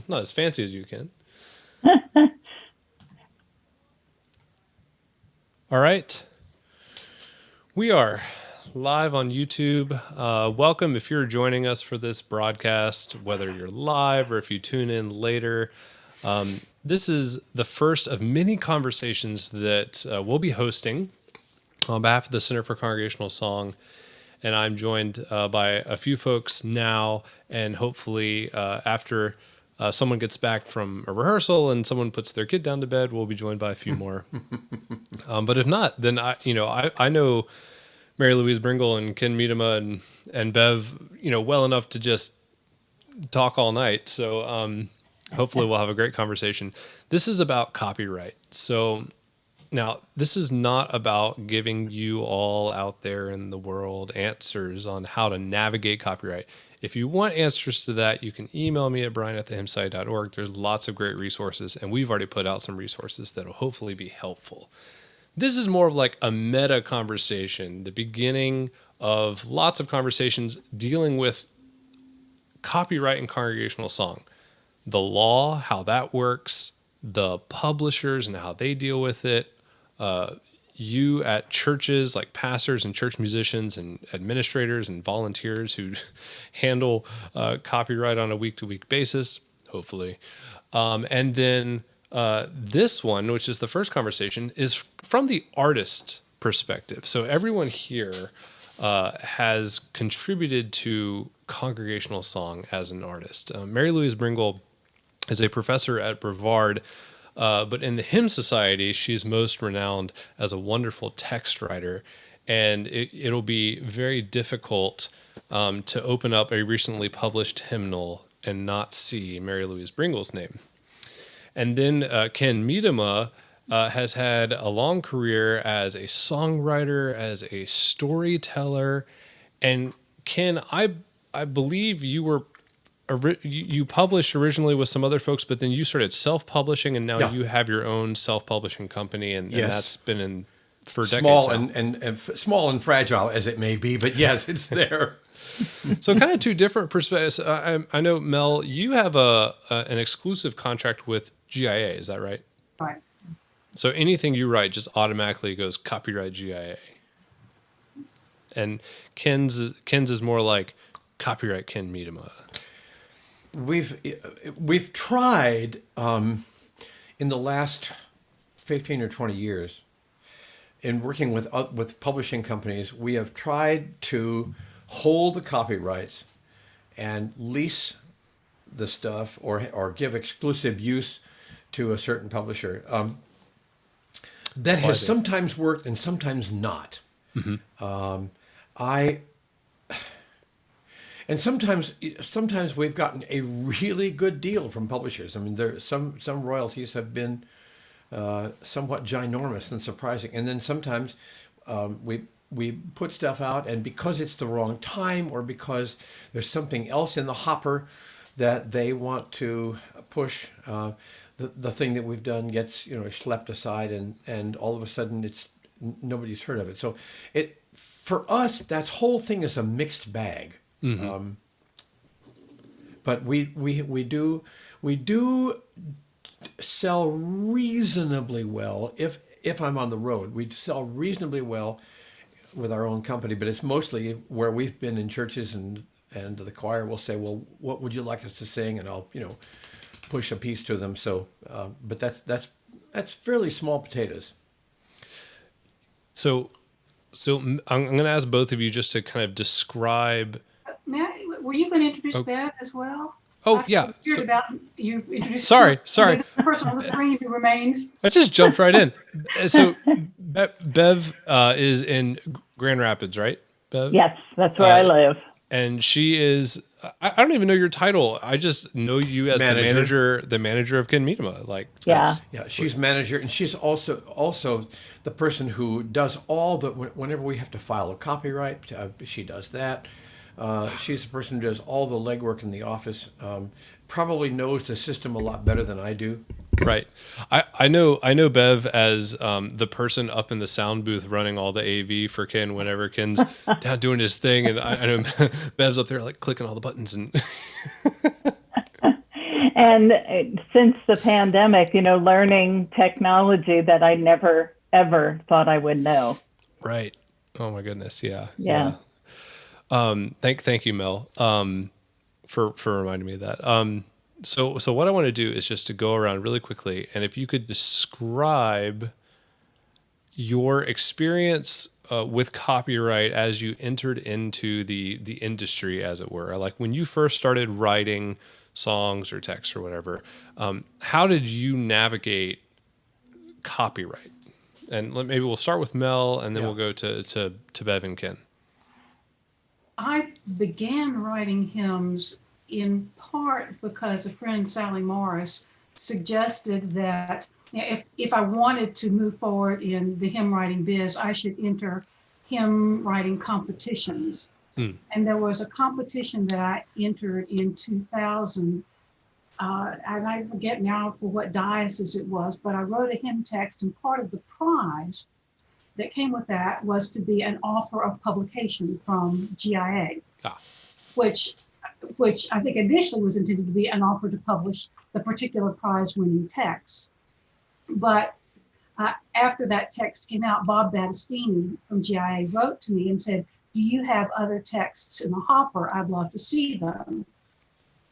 Not as fancy as you can. All right. We are live on YouTube. Welcome if you're joining us for this broadcast, whether you're live or if you tune in later. This is the first of many conversations that we'll be hosting on behalf of the Center for Congregational Song. And I'm joined by a few folks now, and hopefully after someone gets back from a rehearsal and someone puts their kid down to bed, we'll be joined by a few more. But if not, then I know Mary Louise Bringle and Ken Miedema and Bev, well enough to just talk all night. So hopefully we'll have a great conversation. This is about copyright. So now, this is not about giving you all out there in the world answers on how to navigate copyright. If you want answers to that, you can email me at brian@thehymnsite.org. There's lots of great resources, and we've already put out some resources that will hopefully be helpful. This is more of like a meta conversation, the beginning of lots of conversations dealing with copyright and congregational song, the law, how that works, the publishers and how they deal with it, you at churches like pastors and church musicians and administrators and volunteers who handle copyright on a week-to-week basis, hopefully. And then this one, which is the first conversation, is from the artist perspective. So everyone here has contributed to congregational song as an artist. Mary Louise Bringle is a professor at Brevard, but in the Hymn Society, she's most renowned as a wonderful text writer. And it'll be very difficult to open up a recently published hymnal and not see Mary Louise Bringle's name. And then Ken Miedema has had a long career as a songwriter, as a storyteller. And Ken, I believe you published originally with some other folks, but then you started self-publishing, and now you have your own self-publishing company, and that's been in for decades small now. and small and fragile as it may be, but yes, it's there. So kind of two different perspectives. I know, Mel, you have an exclusive contract with GIA, is that right? Right. So anything you write just automatically goes copyright GIA. And Ken's is more like copyright Ken Miedema. We've tried in the last 15 or 20 years in working with publishing companies. We have tried to hold the copyrights and lease the stuff or give exclusive use to a certain publisher. That has sometimes worked and sometimes not. I And sometimes we've gotten a really good deal from publishers. I mean, there some royalties have been somewhat ginormous and surprising, and then sometimes we put stuff out, and because it's the wrong time or because there's something else in the hopper that they want to push, the thing that we've done gets schlepped aside, and all of a sudden nobody's heard of it. So for us, that whole thing is a mixed bag. Mm-hmm. But we do sell reasonably well. If I'm on the road, we sell reasonably well with our own company. But it's mostly where we've been in churches, and the choir will say, "Well, what would you like us to sing?" And I'll push a piece to them. So, but that's fairly small potatoes. So I'm going to ask both of you just to kind of describe. Matt, were you going to introduce Bev as well? Oh, yeah. You introduced Sorry. the person on the screen who remains. I just jumped right in. So Bev is in Grand Rapids, right, Bev? Yes, that's where I live. And she is, I don't even know your title. I just know you as the manager of Ken Miedema. Yeah, she's manager, and she's also the person who does all the, whenever we have to file a copyright, she does that. She's the person who does all the legwork in the office. Probably knows the system a lot better than I do. Right. I know Bev as the person up in the sound booth running all the AV for Ken whenever Ken's down doing his thing, and I know Bev's up there like clicking all the buttons and And since the pandemic, learning technology that I never, ever thought I would know. Right. Oh my goodness. Yeah. Yeah. Thank you, Mel, for reminding me of that. So what I want to do is just to go around really quickly, and if you could describe your experience with copyright as you entered into the industry, as it were, like when you first started writing songs or text or whatever, how did you navigate copyright? And maybe we'll start with Mel, and then Yeah. we'll go to Bev and Ken. I began writing hymns in part because a friend, Sally Morris, suggested that if I wanted to move forward in the hymn writing biz, I should enter hymn writing competitions. Hmm. And there was a competition that I entered in 2000. And I forget now for what diocese it was, but I wrote a hymn text, and part of the prize that came with that was to be an offer of publication from GIA, Ah. which I think initially was intended to be an offer to publish the particular prize-winning text. But after that text came out, Bob Battistini from GIA wrote to me and said, "Do you have other texts in the hopper? I'd love to see them."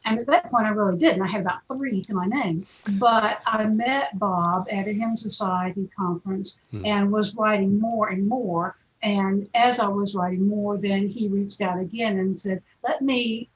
And at that point, I really didn't. I had about 3 to my name. But I met Bob at a Hymn Society conference and was writing more and more. And as I was writing more, then he reached out again and said, let me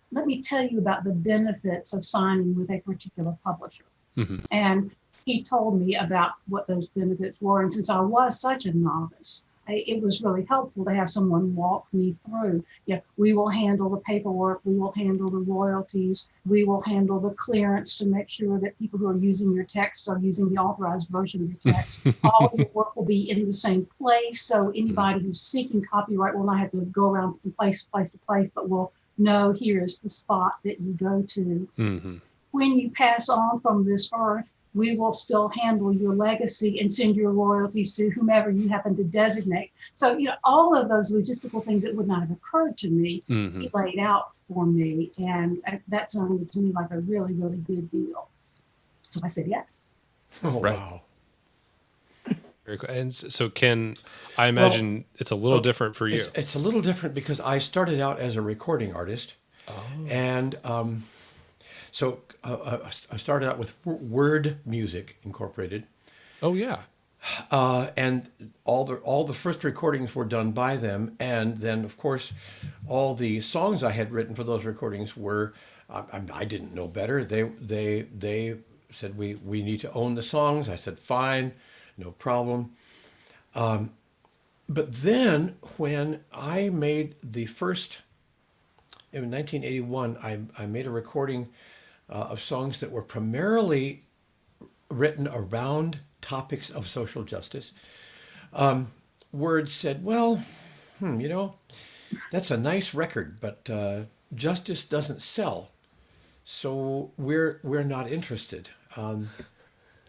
tell you about the benefits of signing with a particular publisher. Mm-hmm. And he told me about what those benefits were. And since I was such a novice, it was really helpful to have someone walk me through. Yeah, we will handle the paperwork, we will handle the royalties, we will handle the clearance to make sure that people who are using your text are using the authorized version of your text. All of your work will be in the same place, so anybody who's seeking copyright will not have to go around from place to place, but will know here is the spot that you go to. Mm-hmm. When you pass on from this earth, we will still handle your legacy and send your royalties to whomever you happen to designate. So, all of those logistical things that would not have occurred to me, he laid out for me. And that sounded to me like a really, really good deal. So I said yes. Oh, Right. wow. Very cool. And so, Ken, I imagine it's a little different for you. It's a little different because I started out as a recording artist. Oh. And so I started out with Word Music Incorporated. Oh yeah. And all the first recordings were done by them, and then of course, all the songs I had written for those recordings were. I didn't know better. They said we need to own the songs. I said fine, no problem. But then when I made the first, in 1981, I made a recording of songs that were primarily written around topics of social justice. Word said, well, that's a nice record, but justice doesn't sell, so we're not interested.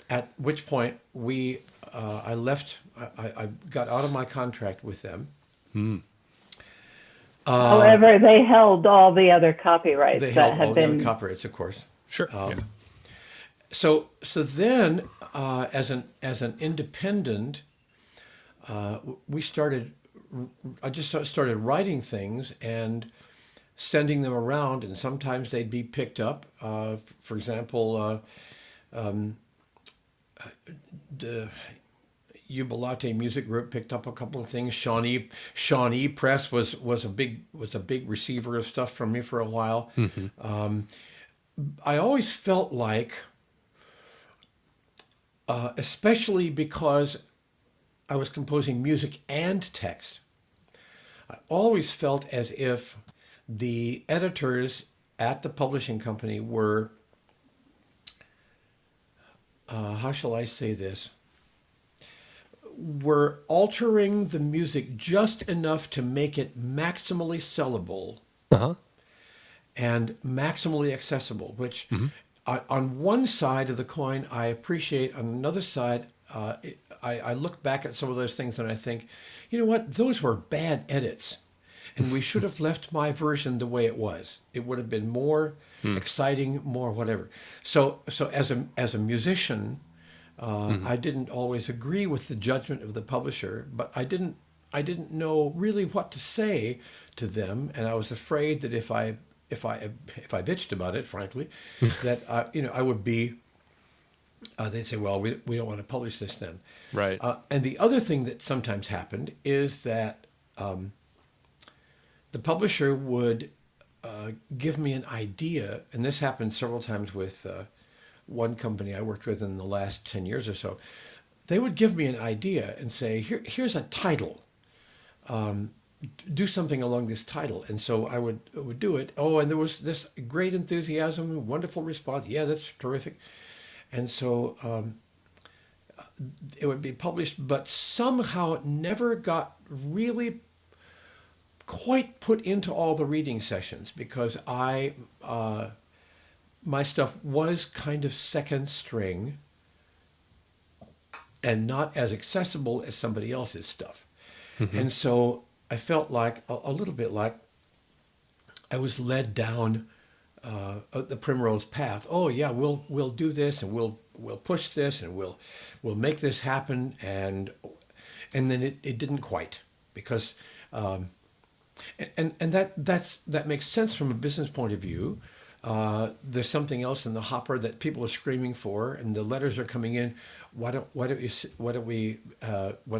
At which point I left. I got out of my contract with them. However, they held all the other copyrights They that held had all the been. other copyrights, of course. Sure. Yeah. So then, as an independent, we started. I just started writing things and sending them around, and sometimes they'd be picked up. For example, the Jubilate Music Group picked up a couple of things. Shawnee Press was a big receiver of stuff from me for a while. I always felt like, especially because I was composing music and text, I always felt as if the editors at the publishing company were, how shall I say this, were altering the music just enough to make it maximally sellable Uh-huh. and maximally accessible, which on one side of the coin I appreciate. On another side, I look back at some of those things and I think, you know what, those were bad edits. and we should have left my version the way it was. It would have been more exciting, more whatever. So as a musician, I didn't always agree with the judgment of the publisher, but I didn't know really what to say to them, and I was afraid that if I bitched about it, frankly, that I would be. They'd say, "Well, we don't want to publish this then." Right. And the other thing that sometimes happened is that the publisher would give me an idea, and this happened several times with one company I worked with in the last 10 years or so. They would give me an idea and say, here's a title. Do something along this title. And so I would do it. Oh, and there was this great enthusiasm, wonderful response. Yeah, that's terrific. And so it would be published, but somehow it never got really quite put into all the reading sessions because my stuff was kind of second string and not as accessible as somebody else's stuff. And so I felt like a little bit like I was led down the primrose path. Oh yeah, we'll do this and we'll push this and we'll make this happen, and then it didn't quite, because and that makes sense from a business point of view. There's something else in the hopper that people are screaming for, and the letters are coming in. Why don't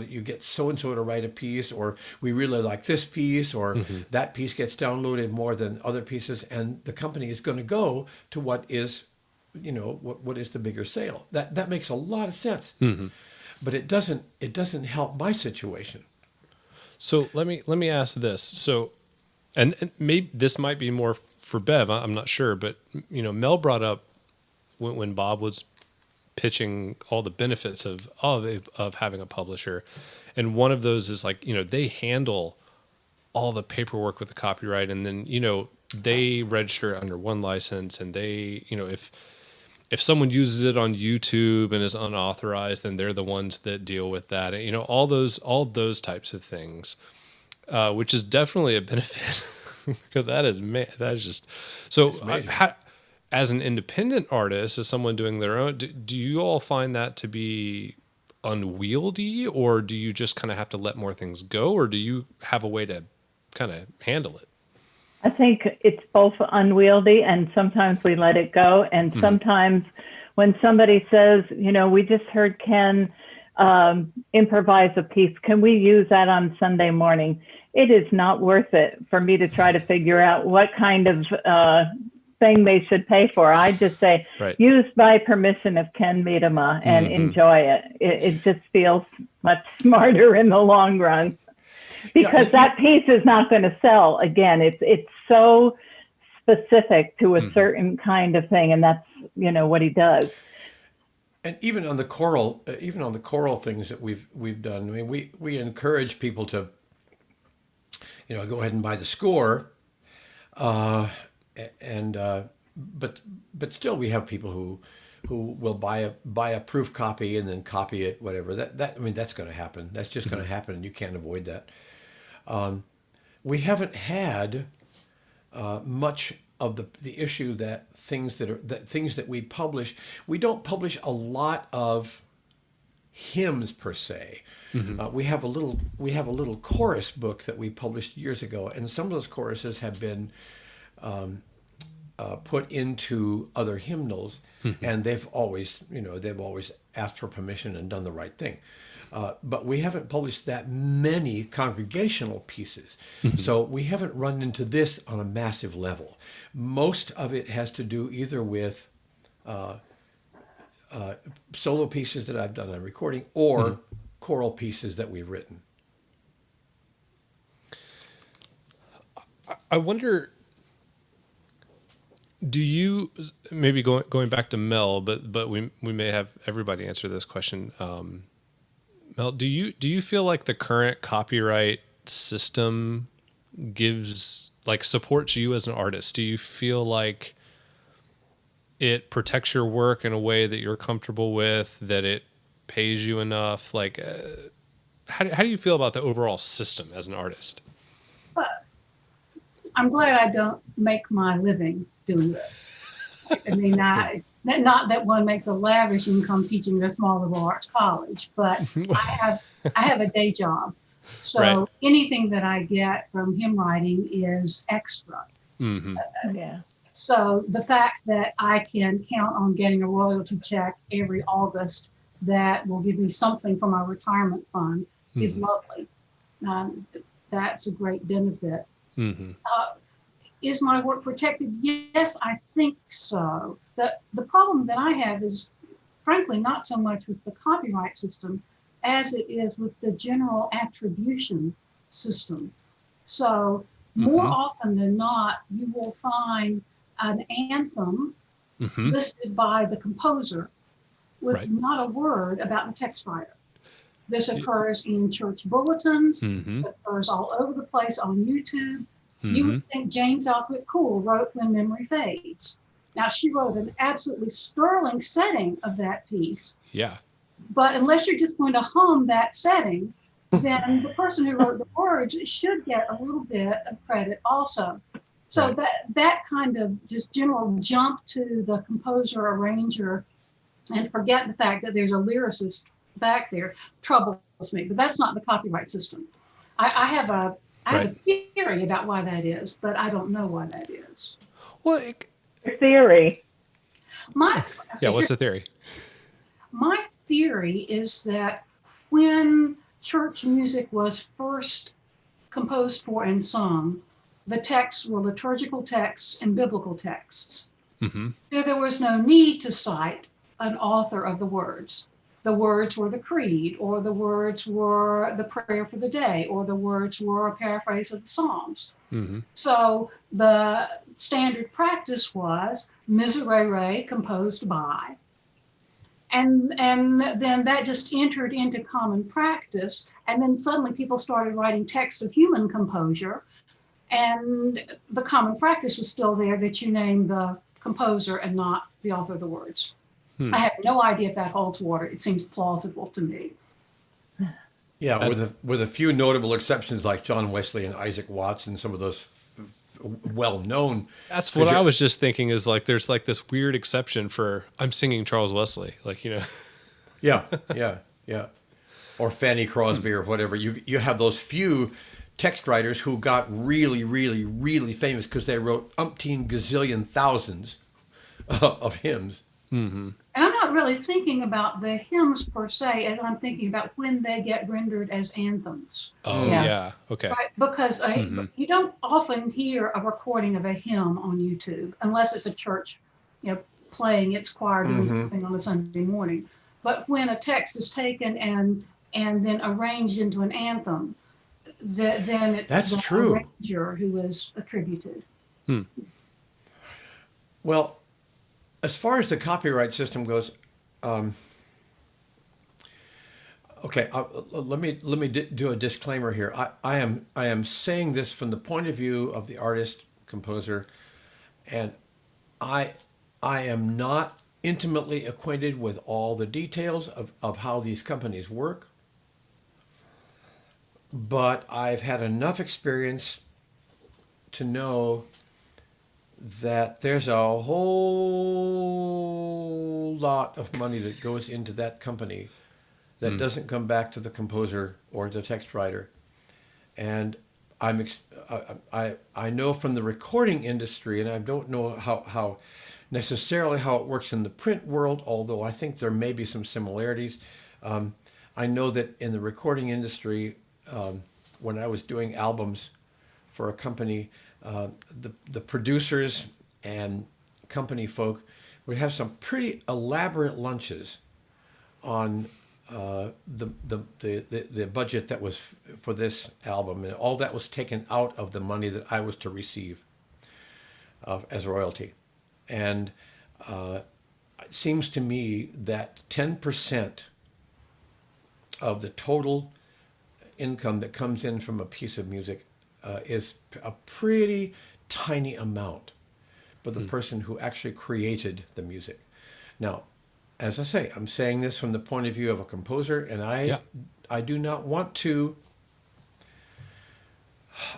you get so and so to write a piece, or we really like this piece, or that piece gets downloaded more than other pieces, and the company is going to go to what is the bigger sale. That makes a lot of sense, but it doesn't help my situation. So let me ask this. So, and maybe this might be more for Bev. I'm not sure, but Mel brought up when Bob was pitching all the benefits of having a publisher, and one of those is like they handle all the paperwork with the copyright, and then they register under one license, and they if someone uses it on YouTube and is unauthorized, then they're the ones that deal with that. And, all those types of things, which is definitely a benefit because that is just so. As an independent artist, as someone doing their own, do you all find that to be unwieldy, or do you just kind of have to let more things go, or do you have a way to kind of handle it? I think it's both unwieldy, and sometimes we let it go. And sometimes when somebody says, we just heard Ken improvise a piece, can we use that on Sunday morning? It is not worth it for me to try to figure out what kind of thing they should pay for. I just say, use by permission of Ken Miedema and enjoy it. It just feels much smarter in the long run. Because that piece is not going to sell. Again, it's so specific to a certain kind of thing, and that's what he does. And even on the choral things that we've done, I mean, we encourage people to go ahead and buy the score, but still we have people who will buy a proof copy and then copy it, whatever. That's going to happen. That's just going to happen, and you can't avoid that. We haven't had much of the issue that things that we publish. We don't publish a lot of hymns per se. We have a little chorus book that we published years ago, and some of those choruses have been put into other hymnals, and they've always asked for permission and done the right thing. But we haven't published that many congregational pieces. So we haven't run into this on a massive level. Most of it has to do either with solo pieces that I've done on recording or choral pieces that we've written. I wonder, do you, maybe going back to Mel, but we may have everybody answer this question. Mel, do you feel like the current copyright system supports you as an artist? Do you feel like it protects your work in a way that you're comfortable with, that it pays you enough? How do you feel about the overall system as an artist? I'm glad I don't make my living doing this. I mean, not that one makes a lavish income teaching at a small liberal arts college, but I have a day job. Right. So anything that I get from hymn writing is extra. Mm-hmm. Yeah. So the fact that I can count on getting a royalty check every August that will give me something for my retirement fund is lovely. Um, that's a great benefit. Mm-hmm. Is my work protected? Yes, I think so. The problem that I have is, frankly, not so much with the copyright system as it is with the general attribution system. So more Mm-hmm. often than not, you will find an anthem Mm-hmm. listed by the composer with Right. not a word about the text writer. This occurs in church bulletins, Mm-hmm. occurs all over the place on YouTube. You Mm-hmm. would think Jane Southwick Cool wrote When Memory Fades. Now, she wrote an absolutely sterling setting of that piece, Yeah. but unless you're just going to hum that setting, then the person who wrote the words should get a little bit of credit also. So Right. that kind of just general jump to the composer, arranger, and forget the fact that there's a lyricist back there troubles me. But that's not the copyright system. I have a Right. theory about why that is, but I don't know why that is. Well, Theory. My yeah. What's the theory? my theory is that when church music was first composed for and sung, the texts were liturgical texts and biblical texts. Mm-hmm. There was no need to cite an author of the words. The words were the creed, or the words were the prayer for the day, or the words were a paraphrase of the Psalms. Mm-hmm. So the standard practice was miserere composed by, and then that just entered into common practice, and then suddenly people started writing texts of human composure, and the common practice was still there that you name the composer and not the author of the words. I have no idea if that holds water. It seems plausible to me. Yeah, with a few notable exceptions like John Wesley and Isaac Watts and some of those well-known. That's what I was just thinking. Is like there's like this weird exception for I'm singing Charles Wesley. Like Yeah, yeah. Or Fanny Crosby or whatever. You have those few text writers who got really, really, really famous because they wrote umpteen gazillion thousands of hymns. Mm-hmm. And I'm not really thinking about the hymns per se, as I'm thinking about when they get rendered as anthems. Oh Yeah. yeah. Okay. Right? Because you don't often hear a recording of a hymn on YouTube unless it's a church, playing its choir doing something on a Sunday morning. But when a text is taken and then arranged into an anthem, then it's That's the true. arranger who is attributed. Well, as far as the copyright system goes, okay, let me do a disclaimer here. I am saying this from the point of view of the artist composer, and I am not intimately acquainted with all the details of how these companies work, but I've had enough experience to know that there's a whole lot of money that goes into that company that doesn't come back to the composer or the text writer. And I know from the recording industry, and I don't know how necessarily how it works in the print world, although I think there may be some similarities. I know that in the recording industry, when I was doing albums for a company, the producers and company folk would have some pretty elaborate lunches on the budget that was for this album, and all that was taken out of the money that I was to receive as royalty. And it seems to me that 10% of the total income that comes in from a piece of music is a pretty tiny amount for the person who actually created the music. Now, as I say, I'm saying this from the point of view of a composer, and I do not want to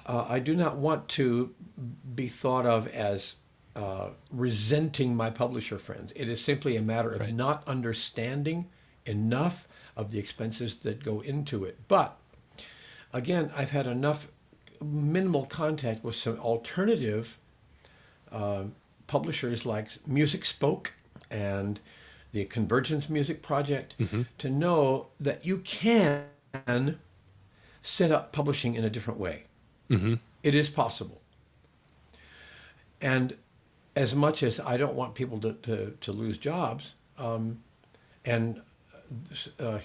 I do not want to be thought of as resenting my publisher friends. It is simply a matter of Right. not understanding enough of the expenses that go into it. But again, I've had enough minimal contact with some alternative publishers like Music Spoke and the Convergence Music Project to know that you can set up publishing in a different way. It is possible. And as much as I don't want people to lose jobs, and uh,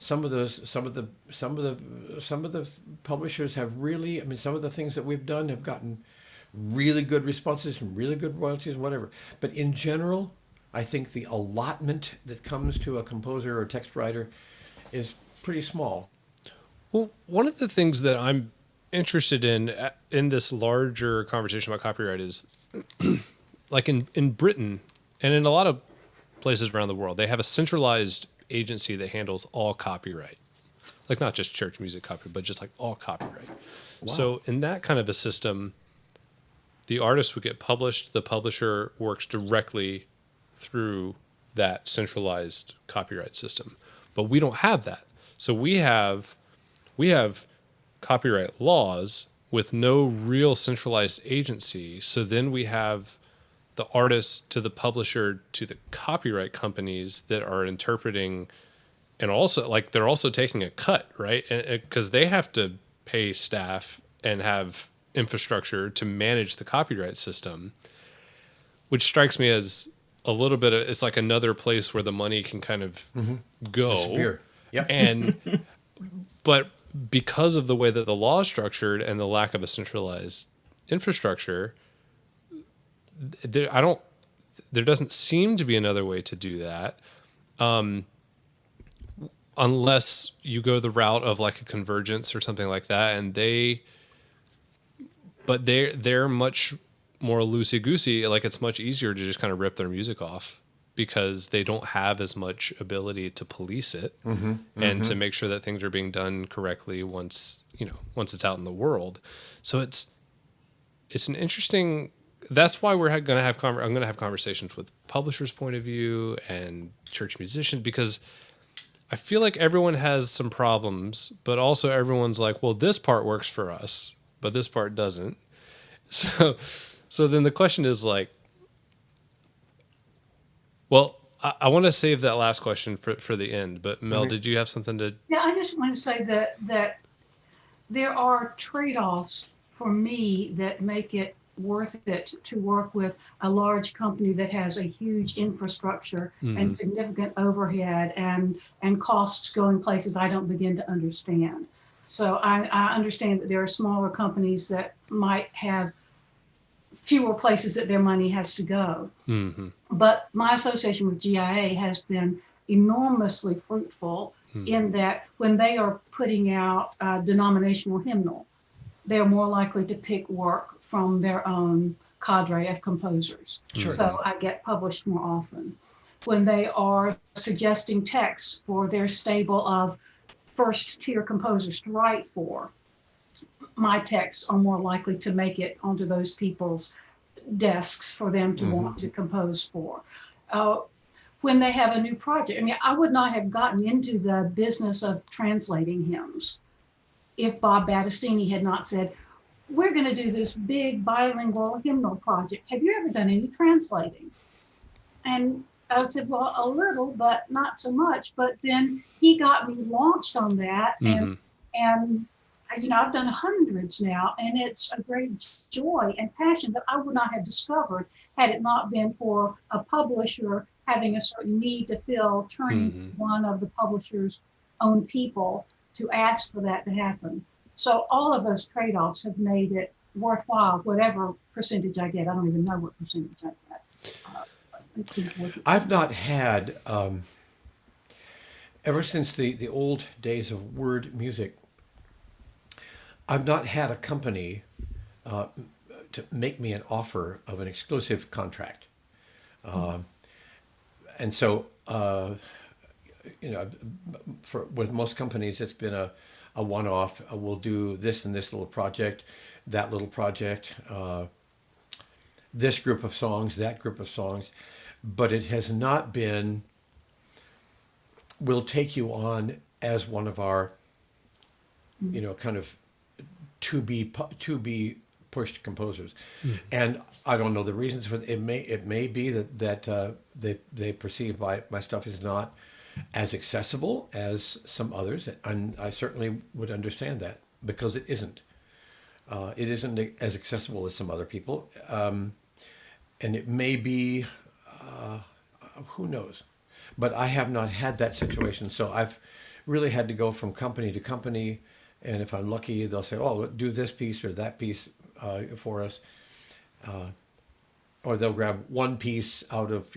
some of the publishers have really, I mean, some of the things that we've done have gotten really good responses and really good royalties and whatever. But in general, I think the allotment that comes to a composer or text writer is pretty small. Well, one of the things that I'm interested in this larger conversation about copyright is like in Britain and in a lot of places around the world, they have a centralized agency that handles all copyright. Like not just church music copyright, but just like all copyright. So in that kind of a system, the artist would get published, the publisher works directly through that centralized copyright system. But we don't have that. So we have copyright laws with no real centralized agency. So then we have the artist to the publisher to the copyright companies that are interpreting, and also like they're also taking a cut, right? Because they have to pay staff and have infrastructure to manage the copyright system, which strikes me as a little bit of, it's like another place where the money can kind of go. Disappear. Yep. And but because of the way that the law is structured and the lack of a centralized infrastructure, there doesn't seem to be another way to do that, unless you go the route of like a Convergence or something like that. And they're much more loosey goosey. Like it's much easier to just kind of rip their music off because they don't have as much ability to police it and to make sure that things are being done correctly once it's out in the world. So it's an interesting. That's why I'm going to have conversations with publishers' point of view and church musicians, because I feel like everyone has some problems, but also everyone's like, well, this part works for us, but this part doesn't. So then the question is like, well, I want to save that last question for the end, but Mel, did you have something to? Yeah, I just want to say that there are trade-offs for me that make it worth it to work with a large company that has a huge infrastructure and significant overhead and costs going places I don't begin to understand. So I understand that there are smaller companies that might have fewer places that their money has to go. But my association with GIA has been enormously fruitful in that when they are putting out a denominational hymnal, they're more likely to pick work from their own cadre of composers. Sure. So I get published more often. When they are suggesting texts for their stable of first tier composers to write for, my texts are more likely to make it onto those people's desks for them to want to compose for. When they have a new project, I mean, I would not have gotten into the business of translating hymns if Bob Battistini had not said, we're going to do this big bilingual hymnal project. Have you ever done any translating? And I said, well, a little, but not so much. But then he got me launched on that. And I've done hundreds now, and it's a great joy and passion that I would not have discovered had it not been for a publisher having a certain need to fill, turning one of the publisher's own people to ask for that to happen. So all of those trade-offs have made it worthwhile, whatever percentage I get. I don't even know what percentage I get. I've not had, ever since the old days of word music, I've not had a company to make me an offer of an exclusive contract. And so, with most companies, it's been a a one-off. We'll do this and this little project, that little project, this group of songs, that group of songs, but it has not been. We'll take you on as one of our, kind of to be pushed composers, and I don't know the reasons for it. May be that they perceive my stuff is not as accessible as some others, and I certainly would understand that because it isn't. It isn't as accessible as some other people, and it may be, who knows, but I have not had that situation, so I've really had to go from company to company, and if I'm lucky, they'll say, "Oh, do this piece or that piece for us," or they'll grab one piece out of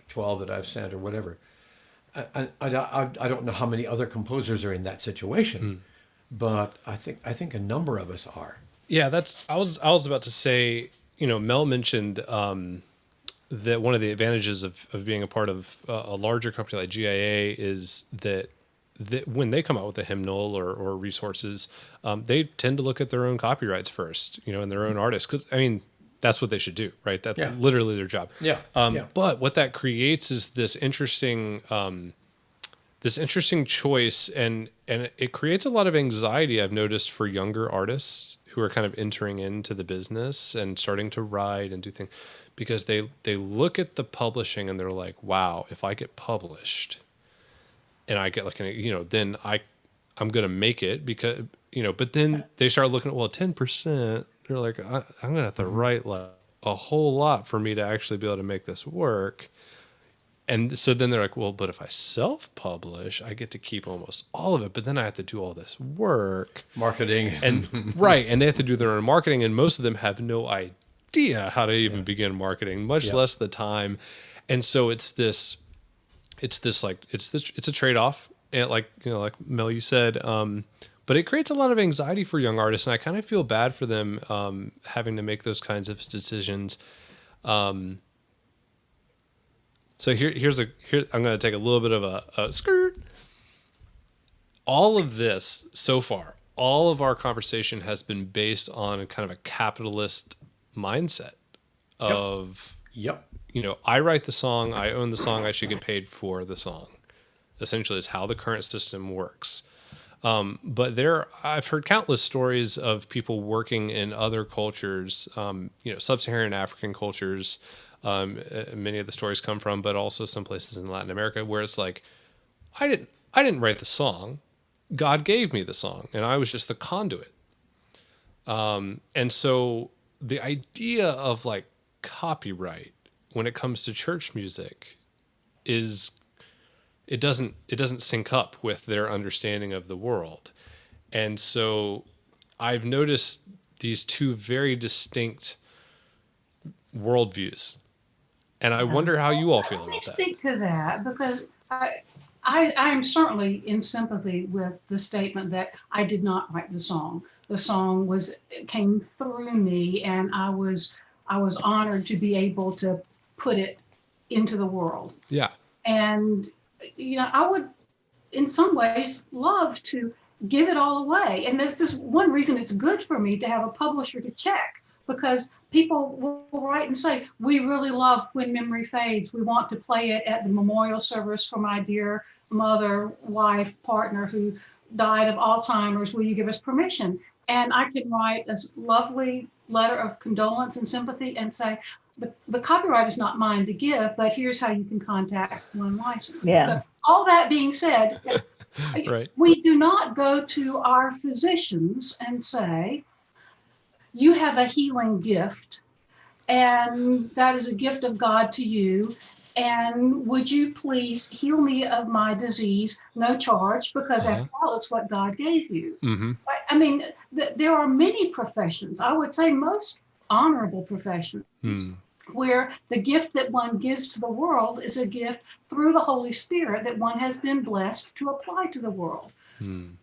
12 that I've sent or whatever. I don't know how many other composers are in that situation, but I think a number of us are. Yeah, I was about to say, Mel mentioned that one of the advantages of being a part of a larger company like GIA is that when they come out with a hymnal or resources, they tend to look at their own copyrights first, and their own artists, because that's what they should do, right? That's literally their job. Yeah. But what that creates is this interesting choice, and it creates a lot of anxiety, I've noticed, for younger artists who are kind of entering into the business and starting to write and do things, because they look at the publishing and they're like, wow, if I get published and I get then I'm going to make it, because, but then they start looking at, 10%, they're like, I'm going to have to write a whole lot for me to actually be able to make this work. And so then they're like, well, but if I self-publish, I get to keep almost all of it, but then I have to do all this work. Marketing. And right. And they have to do their own marketing. And most of them have no idea how to even begin marketing, much less the time. And so it's a trade-off. And like Mel, you said, but it creates a lot of anxiety for young artists. And I kind of feel bad for them having to make those kinds of decisions. So here I'm going to take a little bit of a skirt. All of this so far, all of our conversation has been based on a kind of a capitalist mindset of, I write the song, I own the song, I should get paid for the song. Essentially is how the current system works. But I've heard countless stories of people working in other cultures, sub-Saharan African cultures. Many of the stories come from, but also some places in Latin America where it's like, I didn't write the song. God gave me the song, and I was just the conduit. And so the idea of like copyright when it comes to church music is it doesn't sync up with their understanding of the world. And so I've noticed these two very distinct worldviews. And I wonder how you all feel about that. Let me speak to that, because I'm certainly in sympathy with the statement that I did not write the song. The song came through me, and I was honored to be able to put it into the world. Yeah. And I would, in some ways, love to give it all away. And this is one reason it's good for me to have a publisher to check, because people will write and say, we really love When Memory Fades. We want to play it at the memorial service for my dear mother, wife, partner who died of Alzheimer's. Will you give us permission? And I can write a lovely letter of condolence and sympathy and say, the copyright is not mine to give, but here's how you can contact one license. Yeah. So, all that being said, Right. We do not go to our physicians and say, you have a healing gift, and that is a gift of God to you. And would you please heal me of my disease, no charge, because after all, it's what God gave you. Mm-hmm. I mean, there are many professions, I would say most honorable professions, where the gift that one gives to the world is a gift through the Holy Spirit that one has been blessed to apply to the world.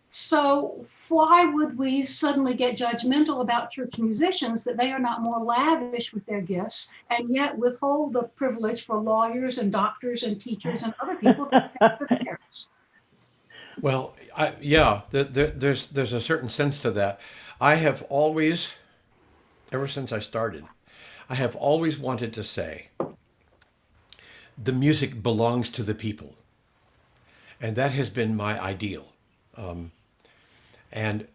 So why would we suddenly get judgmental about church musicians that they are not more lavish with their gifts, and yet withhold the privilege for lawyers and doctors and teachers and other people to take for theirs? Well, yeah, there's a certain sense to that. I have always, ever since I started, I have always wanted to say the music belongs to the people, and that has been my ideal. And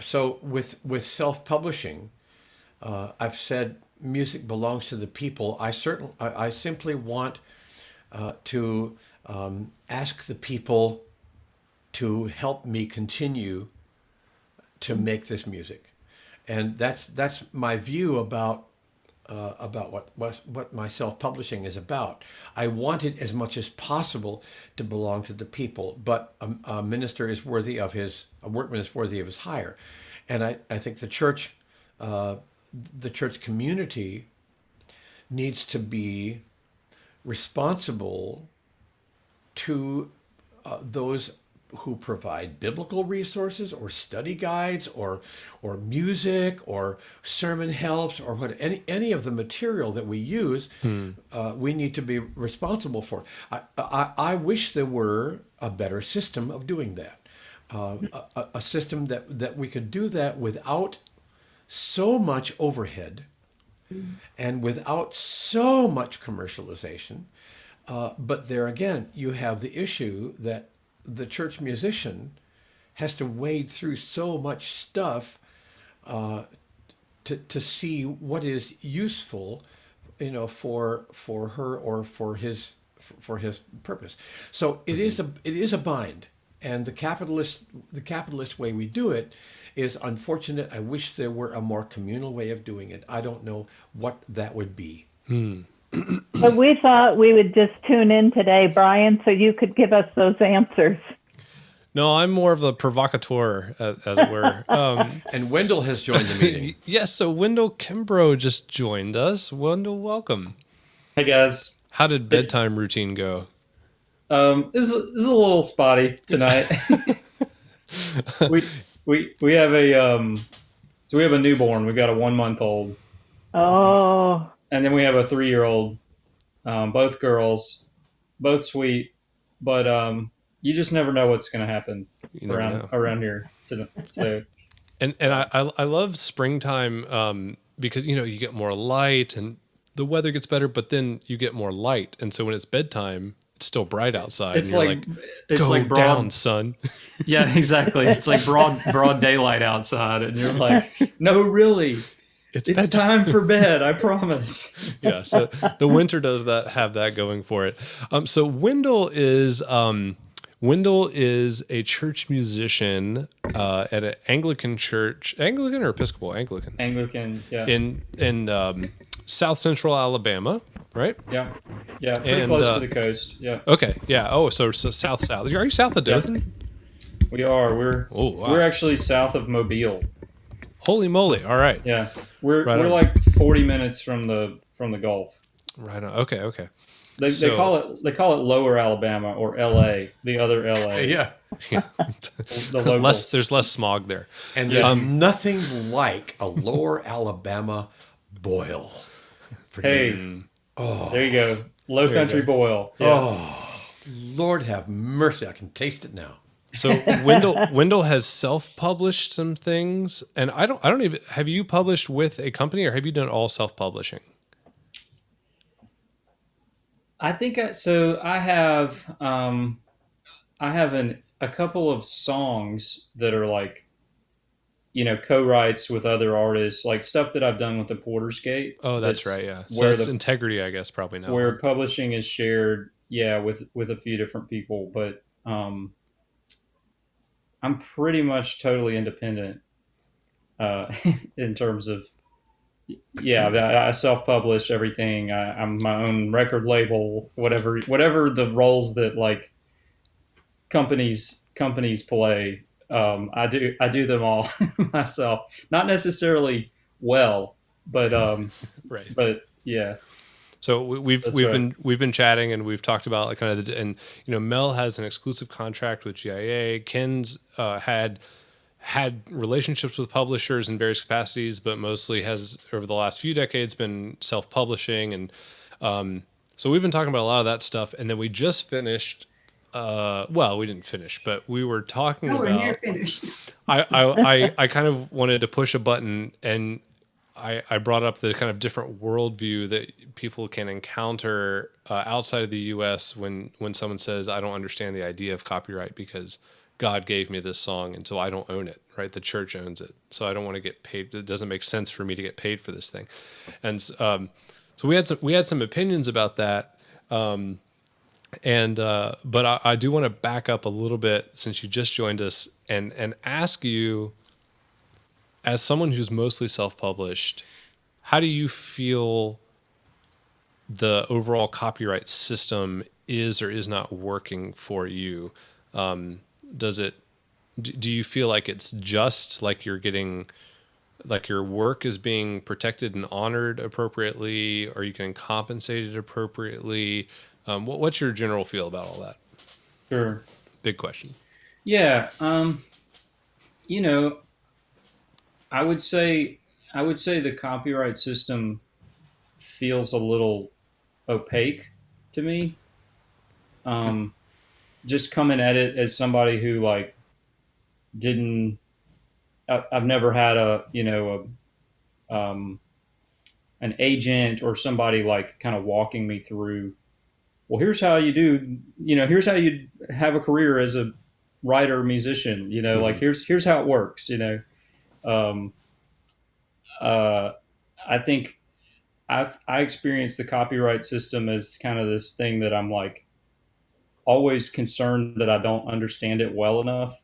so with self-publishing, I've said music belongs to the people. I simply want to ask the people to help me continue to make this music, and that's my view about what my self-publishing is about. I want it as much as possible to belong to the people, but a minister is worthy of a workman is worthy of his hire, and I think the church community needs to be responsible to those who provide biblical resources or study guides or music or sermon helps or any of the material that we use. We need to be responsible for. I wish there were a better system of doing that. A system that we could do that without so much overhead and without so much commercialization. But there again, you have the issue that the church musician has to wade through so much stuff to see what is useful, for her or for his purpose. So it is a bind, and the capitalist way we do it is unfortunate. I wish there were a more communal way of doing it. I don't know what that would be. But we thought we would just tune in today, Brian, so you could give us those answers. No, I'm more of the provocateur, as it were. And Wendell has joined the meeting. Yes, so Wendell Kimbrough just joined us. Wendell, welcome. Hey guys. How did bedtime routine go? It was a little spotty tonight. we have a newborn. We've got a 1-month-old. Oh. And then we have a 3-year-old. Both girls, both sweet, but you just never know what's going to happen around here. So. And I love springtime because you get more light and the weather gets better, but then you get more light, and so when it's bedtime, it's still bright outside. It's and you're it's go like broad, down, son. Yeah, exactly. It's like broad daylight outside, and you're like, no, really. It's time for bed, I promise. Yeah, so the winter does have that going for it. So Wendell is a church musician at an Anglican church, Anglican or Episcopal? Anglican, yeah. In South Central Alabama, right? Yeah, pretty close to the coast. Yeah. Okay, yeah. Oh, so south. Are you south of Dothan? We are. We're actually south of Mobile. Holy moly! All right. Yeah, we're Right on. like 40 minutes from the Gulf. Right on. Okay. They call it Lower Alabama or L.A. The other L.A. Yeah. The locals. There's less smog there. And there's nothing like a Lower Alabama boil. Hey, there you go. Low country boil. Yeah. Oh, Lord have mercy. I can taste it now. So Wendell has self-published some things, and I don't even, have you published with a company or have you done all self-publishing? I think I have a couple of songs that are like, co-writes with other artists, like stuff that I've done with the Porter's Gate. Oh, that's right. Yeah. So where it's Integrity, I guess, probably now. where publishing is shared. Yeah. With a few different people, but, I'm pretty much totally independent, in terms of, I self-publish everything. I'm my own record label, whatever the roles that like companies play. I do them all myself. Not necessarily well, but right. But yeah. So we've been chatting and we've talked about kind of and Mel has an exclusive contract with GIA. Ken's had relationships with publishers in various capacities, but mostly has over the last few decades been self-publishing, and so we've been talking about a lot of that stuff. And then we just finished well, we didn't finish, but we were talking Nowhere near about. finished. I kind of wanted to push a button, and I brought up the kind of different worldview that people can encounter outside of the U.S. when someone says, "I don't understand the idea of copyright because God gave me this song, and so I don't own it. Right? The church owns it, so I don't want to get paid. It doesn't make sense for me to get paid for this thing." And so we had some opinions about that. But I do want to back up a little bit since you just joined us and ask you, as someone who's mostly self-published, how do you feel the overall copyright system is or is not working for you? Does it? Do you feel like it's just like you're getting, like your work is being protected and honored appropriately? Are you getting compensated appropriately? What's your general feel about all that? Sure. Big question. Yeah. You know, I would say the copyright system feels a little opaque to me. Just coming at it as somebody who like didn't. I've never had an agent or somebody like kind of walking me through. Well, here's how you do. Here's how you have a career as a writer musician. Like here's how it works. Um, I think I experience the copyright system as kind of this thing that I'm like always concerned that I don't understand it well enough,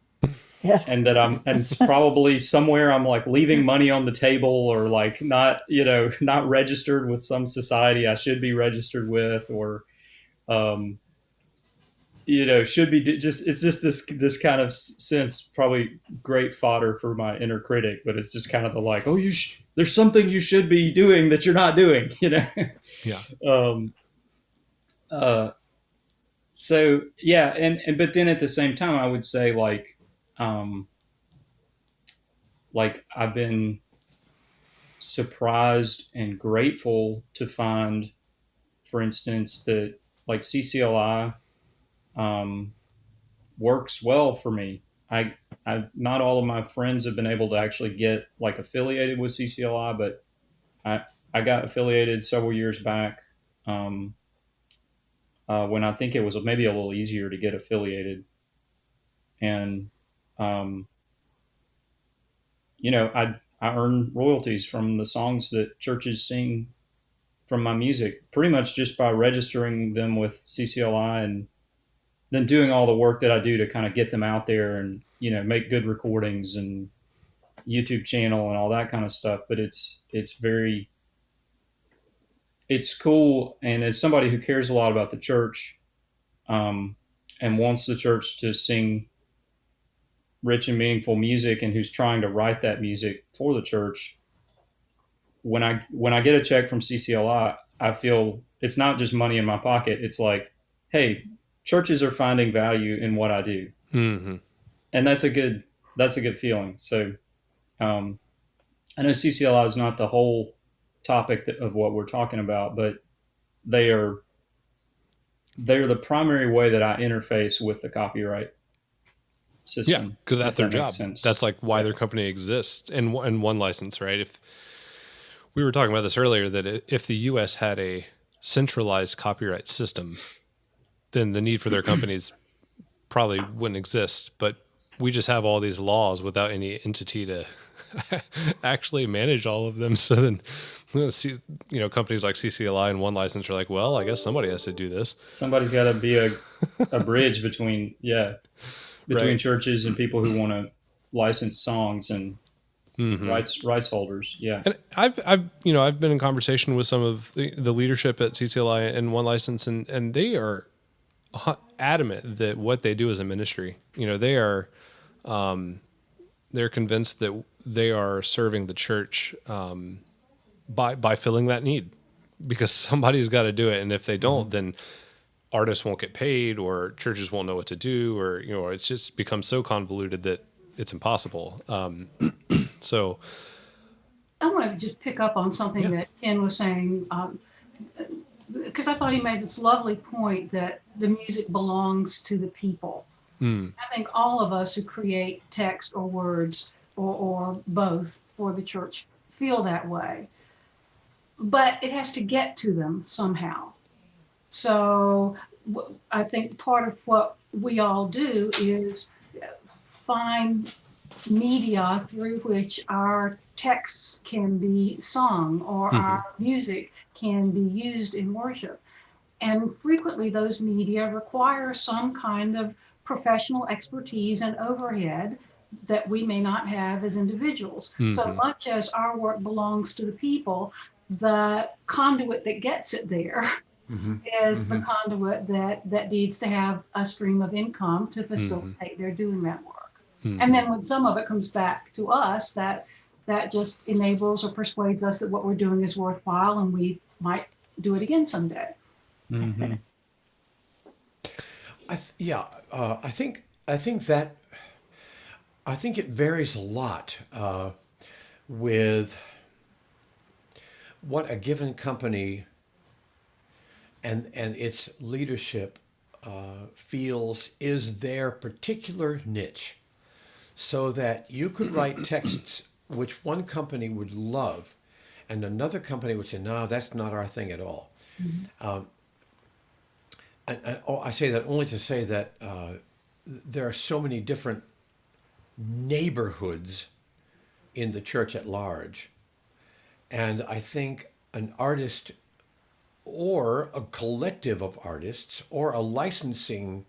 Yeah. and that and it's probably somewhere I'm like leaving money on the table, or like not not registered with some society I should be registered with, or um, should be just, it's just this kind of sense, probably great fodder for my inner critic, but it's just kind of the like, oh, there's something you should be doing that you're not doing, Yeah. um, uh, so yeah, but then at the same time, I would say um, like I've been surprised and grateful to find, for instance, that like CCLI works well for me. Not all of my friends have been able to actually get like affiliated with CCLI, but I got affiliated several years back, when I think it was maybe a little easier to get affiliated, and um, I earn royalties from the songs that churches sing from my music, pretty much just by registering them with CCLI and then doing all the work that I do to kind of get them out there and make good recordings and YouTube channel and all that kind of stuff. But it's cool, and as somebody who cares a lot about the church, and wants the church to sing rich and meaningful music, and who's trying to write that music for the church, when I get a check from CCLI, I feel it's not just money in my pocket. It's like, hey, churches are finding value in what I do, and that's a good feeling. So I know CCLI is not the whole topic of what we're talking about, but they're the primary way that I interface with the copyright system. Yeah, because that's their job. Sense. That's like why their company exists, and one license, right? If we were talking about this earlier, that if the U.S. had a centralized copyright system, then the need for their companies probably wouldn't exist. But we just have all these laws without any entity to actually manage all of them. So then, companies like CCLI and One License are like, well, I guess somebody has to do this. Somebody's got to be a bridge between Right. churches and people who want to license songs and rights holders. Yeah. And I've been in conversation with some of the leadership at CCLI and One License, and they are adamant that what they do is a ministry. They are they're convinced that they are serving the church by filling that need, because somebody's got to do it, and if they don't, then artists won't get paid, or churches won't know what to do, or it's just becomes so convoluted that it's impossible. So I want to just pick up on something that Ken was saying. because I thought he made this lovely point that the music belongs to the people. I think all of us who create text or words or both for the church feel that way, but it has to get to them somehow. So I think part of what we all do is find media through which our texts can be sung or our music can be used in worship. And frequently, those media require some kind of professional expertise and overhead that we may not have as individuals. So much as our work belongs to the people, the conduit that gets it there is the conduit that needs to have a stream of income to facilitate their doing that work. And then when some of it comes back to us, that just enables or persuades us that what we're doing is worthwhile and we might do it again someday. Mm-hmm. I think it varies a lot with what a given company and its leadership feels is their particular niche, so that you could write texts which one company would love, and another company would say, "No, that's not our thing at all." I say that only to say that there are so many different neighborhoods in the church at large. And I think an artist or a collective of artists or a licensing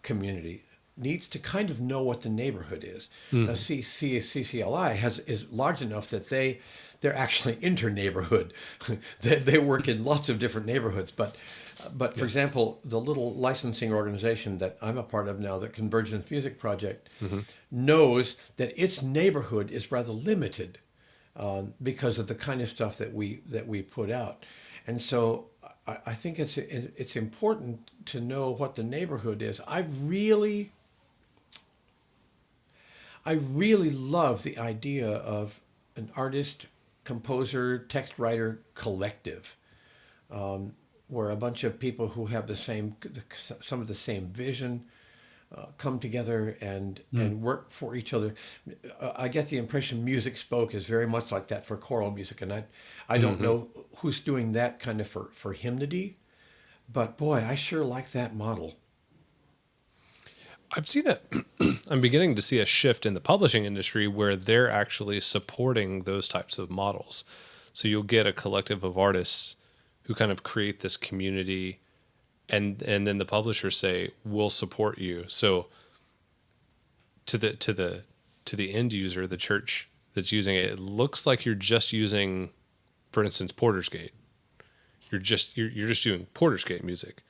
community needs to kind of know what the neighborhood is. Now, CCLI is large enough that they're actually inter-neighborhood. they work in lots of different neighborhoods. But for example, the little licensing organization that I'm a part of now, the Convergence Music Project, knows that its neighborhood is rather limited because of the kind of stuff that we put out. And so I think it's important to know what the neighborhood is. I really love the idea of an artist, composer, text writer collective, where a bunch of people who have some of the same vision come together and work for each other. I get the impression Music Spoke is very much like that for choral music, and I don't know who's doing that kind of for hymnody, but boy, I sure like that model. I've seen it. I'm beginning to see a shift in the publishing industry where they're actually supporting those types of models. So you'll get a collective of artists who kind of create this community, and then the publishers say, "We'll support you." So to the end user, the church that's using it, it looks like you're just using, for instance, Porter's Gate. You're just doing Porter's Gate music,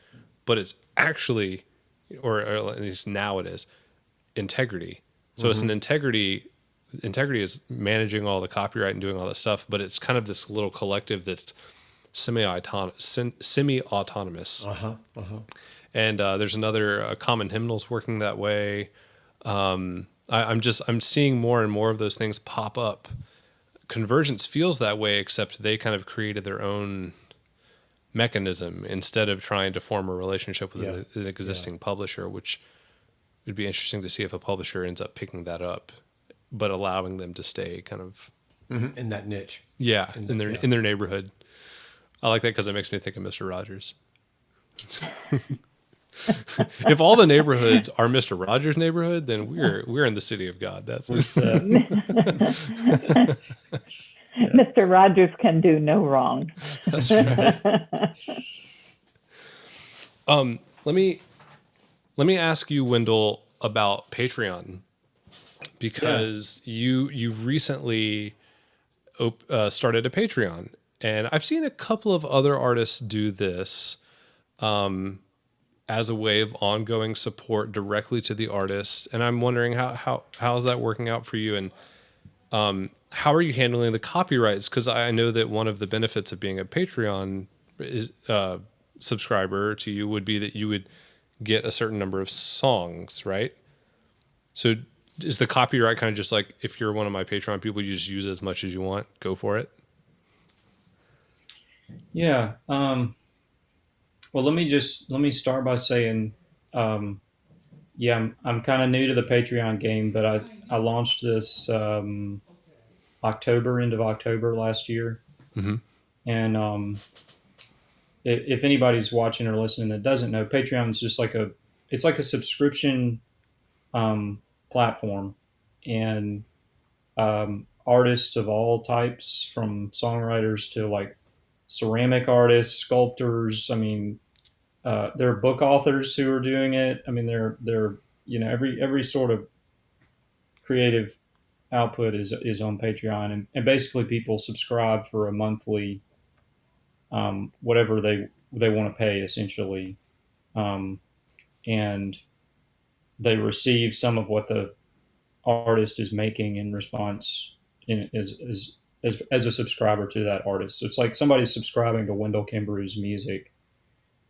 but it's actually, or at least now it is, integrity. So it's an integrity is managing all the copyright and doing all that stuff, but it's kind of this little collective that's semi-autonomous. And there's another Common Hymnals working that way. I'm seeing more and more of those things pop up. Convergence feels that way, except they kind of created their own mechanism instead of trying to form a relationship with an existing publisher, which would be interesting to see if a publisher ends up picking that up, but allowing them to stay kind of in that niche. Yeah, in their neighborhood. I like that because it makes me think of Mr. Rogers. If all the neighborhoods are Mr. Rogers' neighborhood, then we're in the city of God. That's what Mr. Rogers can do no wrong. That's right. Let me ask you, Wendell, about Patreon, because you've recently started a Patreon, and I've seen a couple of other artists do this as a way of ongoing support directly to the artist. And I'm wondering how is that working out for you, and how are you handling the copyrights? Because I know that one of the benefits of being a Patreon subscriber to you would be that you would get a certain number of songs, right? So is the copyright kind of just like, if you're one of my Patreon people, you just use as much as you want, go for it? Yeah. Well, let me start by saying, um, yeah, I'm kind of new to the Patreon game, but I launched this end of October last year, Mm-hmm. and if anybody's watching or listening that doesn't know, Patreon's just like it's like a subscription platform, and artists of all types, from songwriters to like ceramic artists, sculptors. I mean, there are book authors who are doing it. I mean, they're every sort of creative output is on Patreon, and basically people subscribe for a monthly whatever they want to pay essentially, um, and they receive some of what the artist is making in response as a subscriber to that artist. So it's like somebody's subscribing to Wendell Kimbrough's music,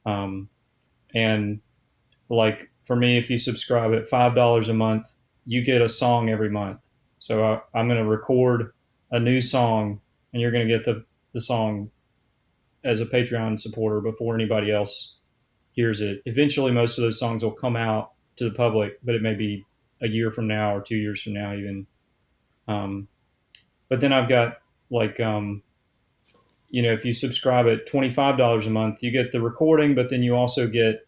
um, and like for me, if you subscribe at $5 a month, you get a song every month. So I'm going to record a new song, and you're going to get the song as a Patreon supporter before anybody else hears it. Eventually, most of those songs will come out to the public, but it may be a year from now or 2 years from now, even. Um, but then I've got like, if you subscribe at $25 a month, you get the recording, but then you also get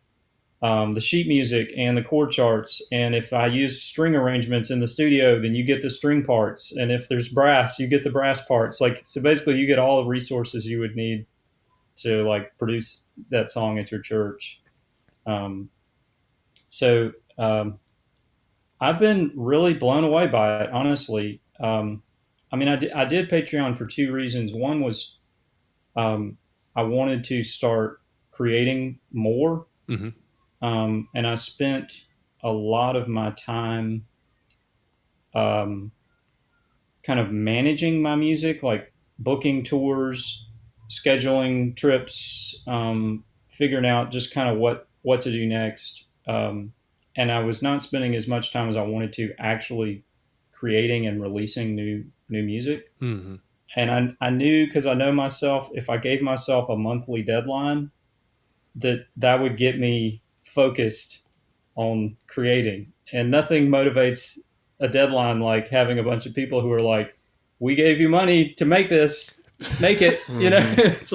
the sheet music and the chord charts. And if I use string arrangements in the studio, then you get the string parts. And if there's brass, you get the brass parts. Like, so basically, you get all the resources you would need to like produce that song at your church. Um, so I've been really blown away by it, honestly. I mean, I did Patreon for two reasons. One was I wanted to start creating more, Mm-hmm. and I spent a lot of my time um, kind of managing my music, like booking tours, scheduling trips, figuring out just kind of what to do next. And I was not spending as much time as I wanted to actually creating and releasing new music. Mm-hmm. And I knew, because I know myself, if I gave myself a monthly deadline, that would get me focused on creating. And nothing motivates a deadline like having a bunch of people who are like, "We gave you money to make this, make it." It's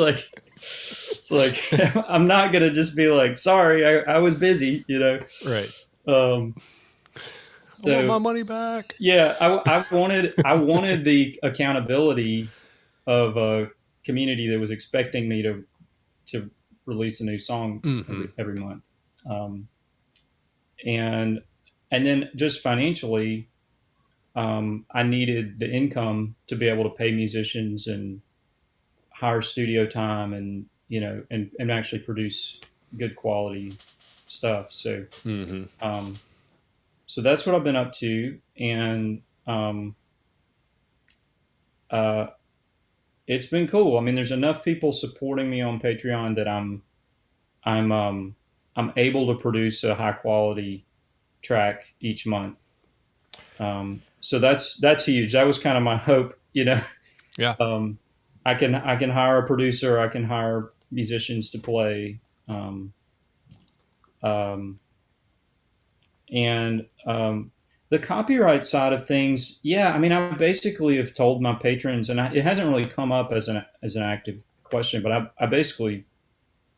like I'm not gonna just be like, "Sorry, I was busy," Right. Um, I want my so money back. yeah, I wanted the accountability of a community that was expecting me to release a new song Mm-hmm. every month, um, and and then just financially, I needed the income to be able to pay musicians and hire studio time, and and actually produce good quality stuff. So Mm-hmm. um, so that's what I've been up to, and uh, it's been cool. I mean, there's enough people supporting me on Patreon that I'm I'm able to produce a high quality track each month. So that's huge. That was kind of my hope. Yeah. Um, I can hire a producer. I can hire musicians to play, um, um, and the copyright side of things. Yeah, I mean, I basically have told my patrons, and it hasn't really come up as an active question, but I basically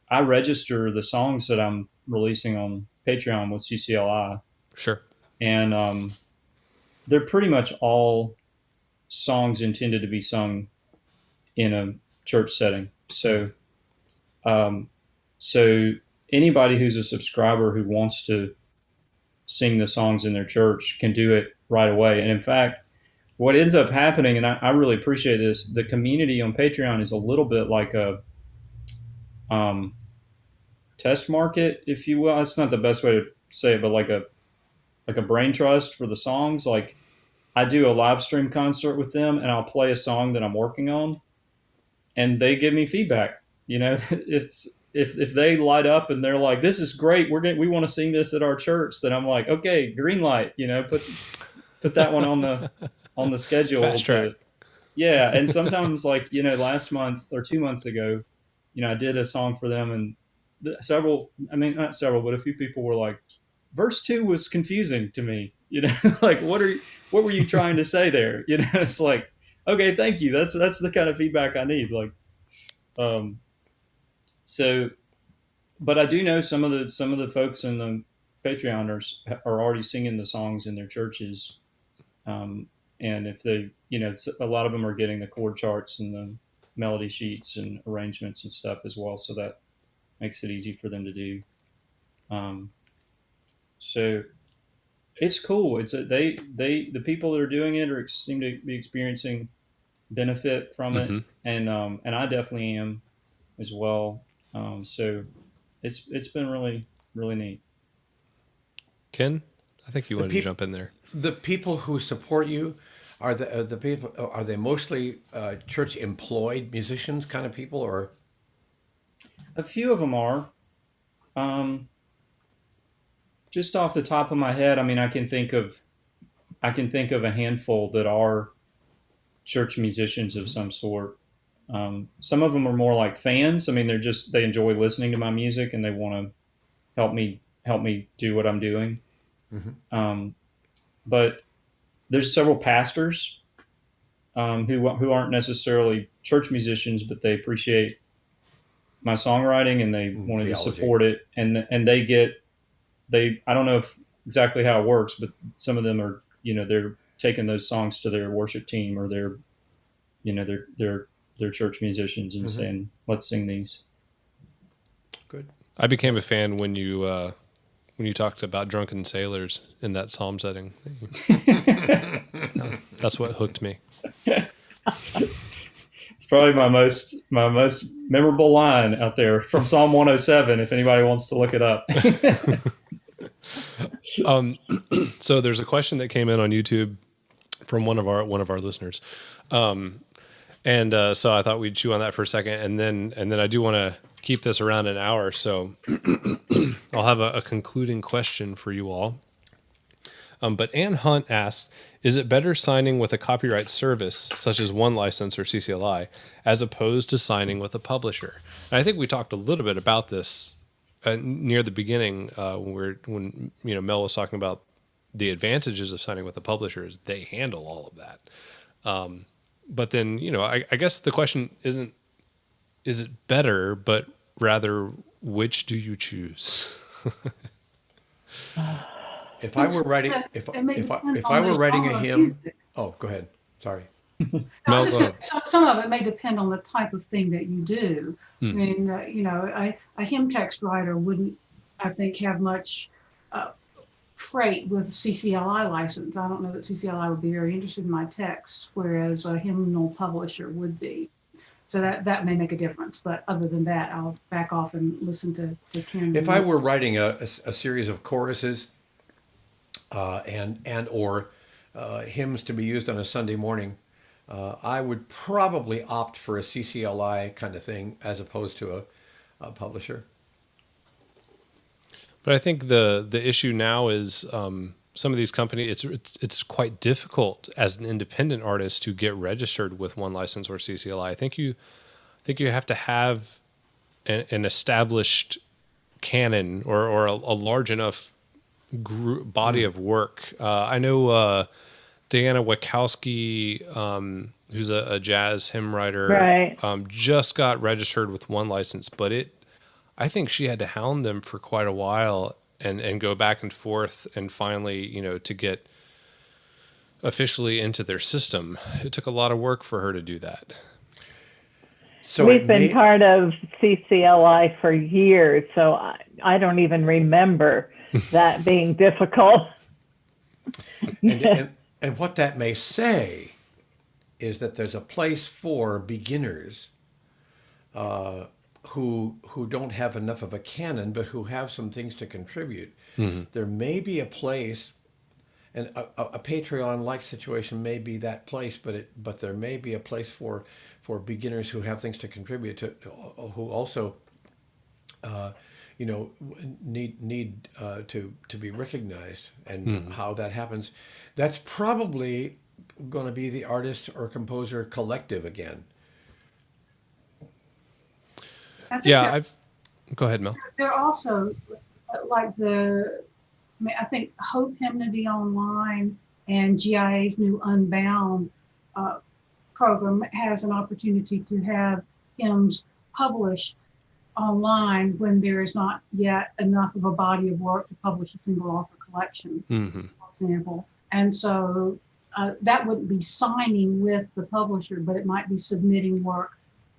I register the songs that I'm releasing on Patreon with CCLI, Sure. and they're pretty much all songs intended to be sung in a church setting. Um, so anybody who's a subscriber who wants to sing the songs in their church can do it right away. And in fact, what ends up happening, and I really appreciate this, the community on Patreon is a little bit like a um, test market, if you will. It's not the best way to say it, but like a brain trust for the songs. Like, I do a live stream concert with them, and I'll play a song that I'm working on, and they give me feedback. It's if they light up and they're like, "This is great. We want to sing this at our church," then I'm like, "Okay, green light." Put that one on the schedule Fast track. to. Yeah, and sometimes, like, last month or 2 months ago, I did a song for them, and not several, but a few people were like, verse 2 was confusing to me, like, what were you trying to say there? It's like, okay, thank you. That's the kind of feedback I need. Like, so, but I do know some of the folks in the Patreon are already singing the songs in their churches. And if they, a lot of them are getting the chord charts and the melody sheets and arrangements and stuff as well. So that makes it easy for them to do. So it's cool. The people that are doing it seem to be experiencing benefit from it. Mm-hmm. And I definitely am as well. So it's been really, really neat. Ken, I think you wanted to jump in there. The people who support you are the people. Are they mostly church employed musicians kind of people, or A few of them are. Just off the top of my head, I mean, I can think of a handful that are church musicians of some sort. Some of them are more like fans. I mean, they enjoy listening to my music and they want to help me do what I'm doing. But there's several pastors who aren't necessarily church musicians, but they appreciate my songwriting and they wanted to support it, and I don't know exactly how it works, but some of them are, they're taking those songs to their worship team or their church musicians and saying, let's sing these. good? I became a fan when you talked about drunken sailors in that psalm setting. That's what hooked me. It's probably my most memorable line out there from Psalm 107. If anybody wants to look it up. So there's a question that came in on YouTube from one of our listeners, and so I thought we'd chew on that for a second, and then I do want to keep this around an hour, so I'll have a concluding question for you all. But Ann Hunt asked, is it better signing with a copyright service, such as One License or CCLI, as opposed to signing with a publisher? And I think we talked a little bit about this near the beginning when Mel was talking about the advantages of signing with a publisher is they handle all of that. But then, I guess the question isn't, is it better, but rather, which do you choose? If I were writing, if I were writing a hymn, oh, go ahead. Sorry. No, some of it may depend on the type of thing that you do. I mean, a hymn text writer wouldn't, I think, have much freight with CCLI license. I don't know that CCLI would be very interested in my texts, whereas a hymnal publisher would be. So that may make a difference. But other than that, I'll back off and listen to Ken. If I were writing a series of choruses and or hymns to be used on a Sunday morning, I would probably opt for a CCLI kind of thing as opposed to a publisher. But I think the issue now is some of these companies. It's quite difficult as an independent artist to get registered with One License or CCLI. I think you have to have an established canon or a large enough body of work. I know Diana Wachowski, who's a jazz hymn writer, Right. Just got registered with One License, but I think she had to hound them for quite a while and go back and forth, and finally, to get officially into their system. It took a lot of work for her to do that. So we've been part of CCLI for years, so I don't even remember that being difficult. And what that may say is that there's a place for beginners who don't have enough of a canon, but who have some things to contribute. Mm-hmm. There may be a place, and a Patreon-like situation may be that place, but there may be a place for beginners who have things to contribute to, who also need to be recognized, and how that happens. That's probably going to be the artist or composer collective again. I think Yeah, go ahead, Mel. they're also like I think Hope Hymnody Online and GIA's new Unbound uh, program has an opportunity to have hymns published online when there is not yet enough of a body of work to publish a single author collection, for example. And so that wouldn't be signing with the publisher, but it might be submitting work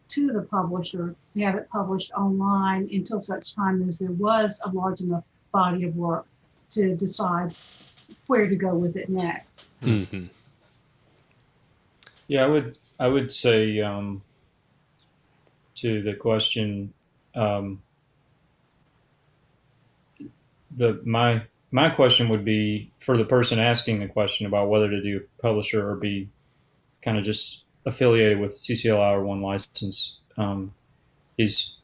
to the publisher to have it published online until such time as there was a large enough body of work to decide where to go with it next. Yeah, I would say to the question, my question would be for the person asking the question about whether to do publisher or be kind of just affiliated with CCLI or one license, is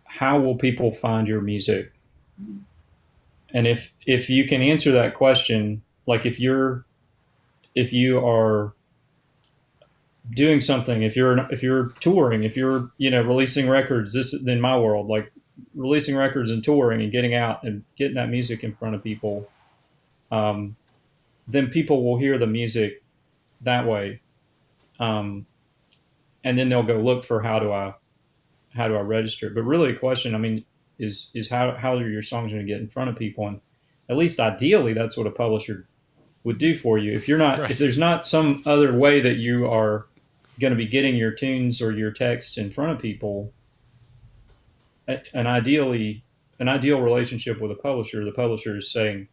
how will people find your music? And if you can answer that question, like if you are doing something, if you're touring, if you're releasing records, this in my world, like releasing records and touring and getting out and getting that music in front of people, then people will hear the music that way, and then they'll go look for how do I register. But really, the question, I mean, is how are your songs going to get in front of people? And at least ideally, that's what a publisher would do for you. If you're not, Right. if there's not some other way that you are going to be getting your tunes or your text in front of people, an ideal relationship with a publisher, the publisher is saying,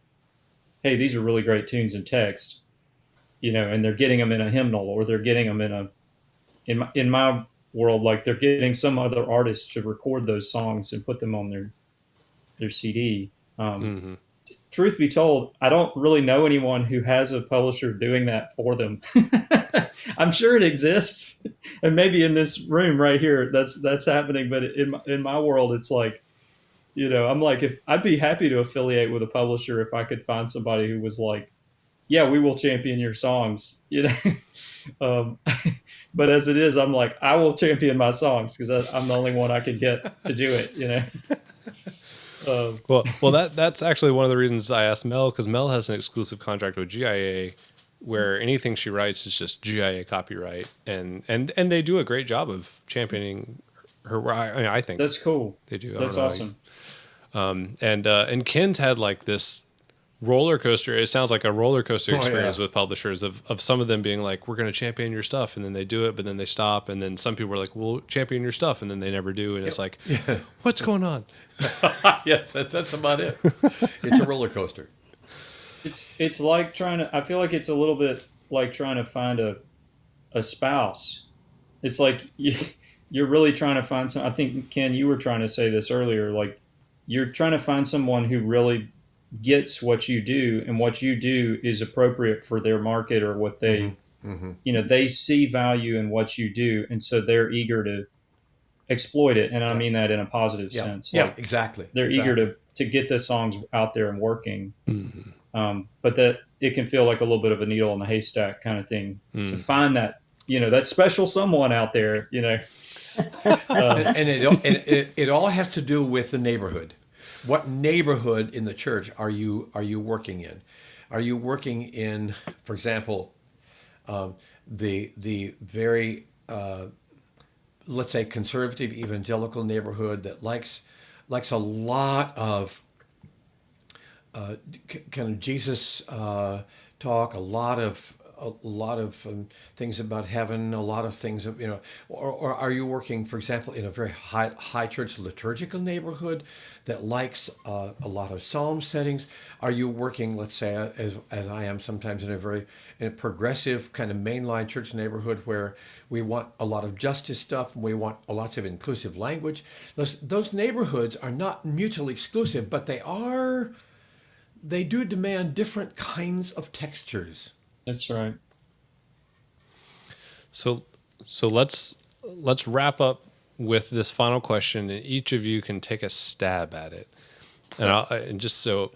hey, these are really great tunes and text, and they're getting them in a hymnal, or they're getting them in my world, like they're getting some other artist to record those songs and put them on their CD. Truth be told, I don't really know anyone who has a publisher doing that for them. I'm sure it exists, and maybe in this room right here, that's happening. But in my world, it's like, I'm like, if I'd be happy to affiliate with a publisher if I could find somebody who was like, yeah, we will champion your songs, but as it is, I'm like, I will champion my songs because I'm the only one I can get to do it, Well, that's actually one of the reasons I asked Mel, because Mel has an exclusive contract with GIA where anything she writes is just GIA copyright, and they do a great job of championing her. I mean, I think That's cool. they do. That's awesome. And Ken's had like this roller coaster. It sounds like a roller coaster experience yeah. with publishers of some of them being like, we're going to champion your stuff, and then they do it, but then they stop, and then some people are like, we'll champion your stuff, and then they never do, and it's like, what's going on? Yes, that's about it. It's a roller coaster. It's like I feel like it's a little bit like trying to find a spouse. It's like you're really trying to find some. I think, Ken, you were trying to say this earlier, like you're trying to find someone who really gets what you do, and what you do is appropriate for their market or what they, they see value in what you do, and so they're eager to exploit it. And I mean that in a positive sense. Yeah, Like, exactly. they're eager to get the songs out there and working. But that it can feel like a little bit of a needle in the haystack kind of thing to find that, that special someone out there, And it all has to do with the neighborhood. What neighborhood in the church are you working in? Are you working in, for example, the very let's say conservative evangelical neighborhood that likes a lot of kind of Jesus talk, a lot of things about heaven, a lot of things of, or are you working, for example, in a very high church liturgical neighborhood that likes a lot of psalm settings? Are you working, let's say, as I am sometimes, in a progressive kind of mainline church neighborhood where we want a lot of justice stuff and we want lots of inclusive language? Those neighborhoods are not mutually exclusive, but they do demand different kinds of textures. That's right. So let's wrap up with this final question, and each of you can take a stab at it, and just so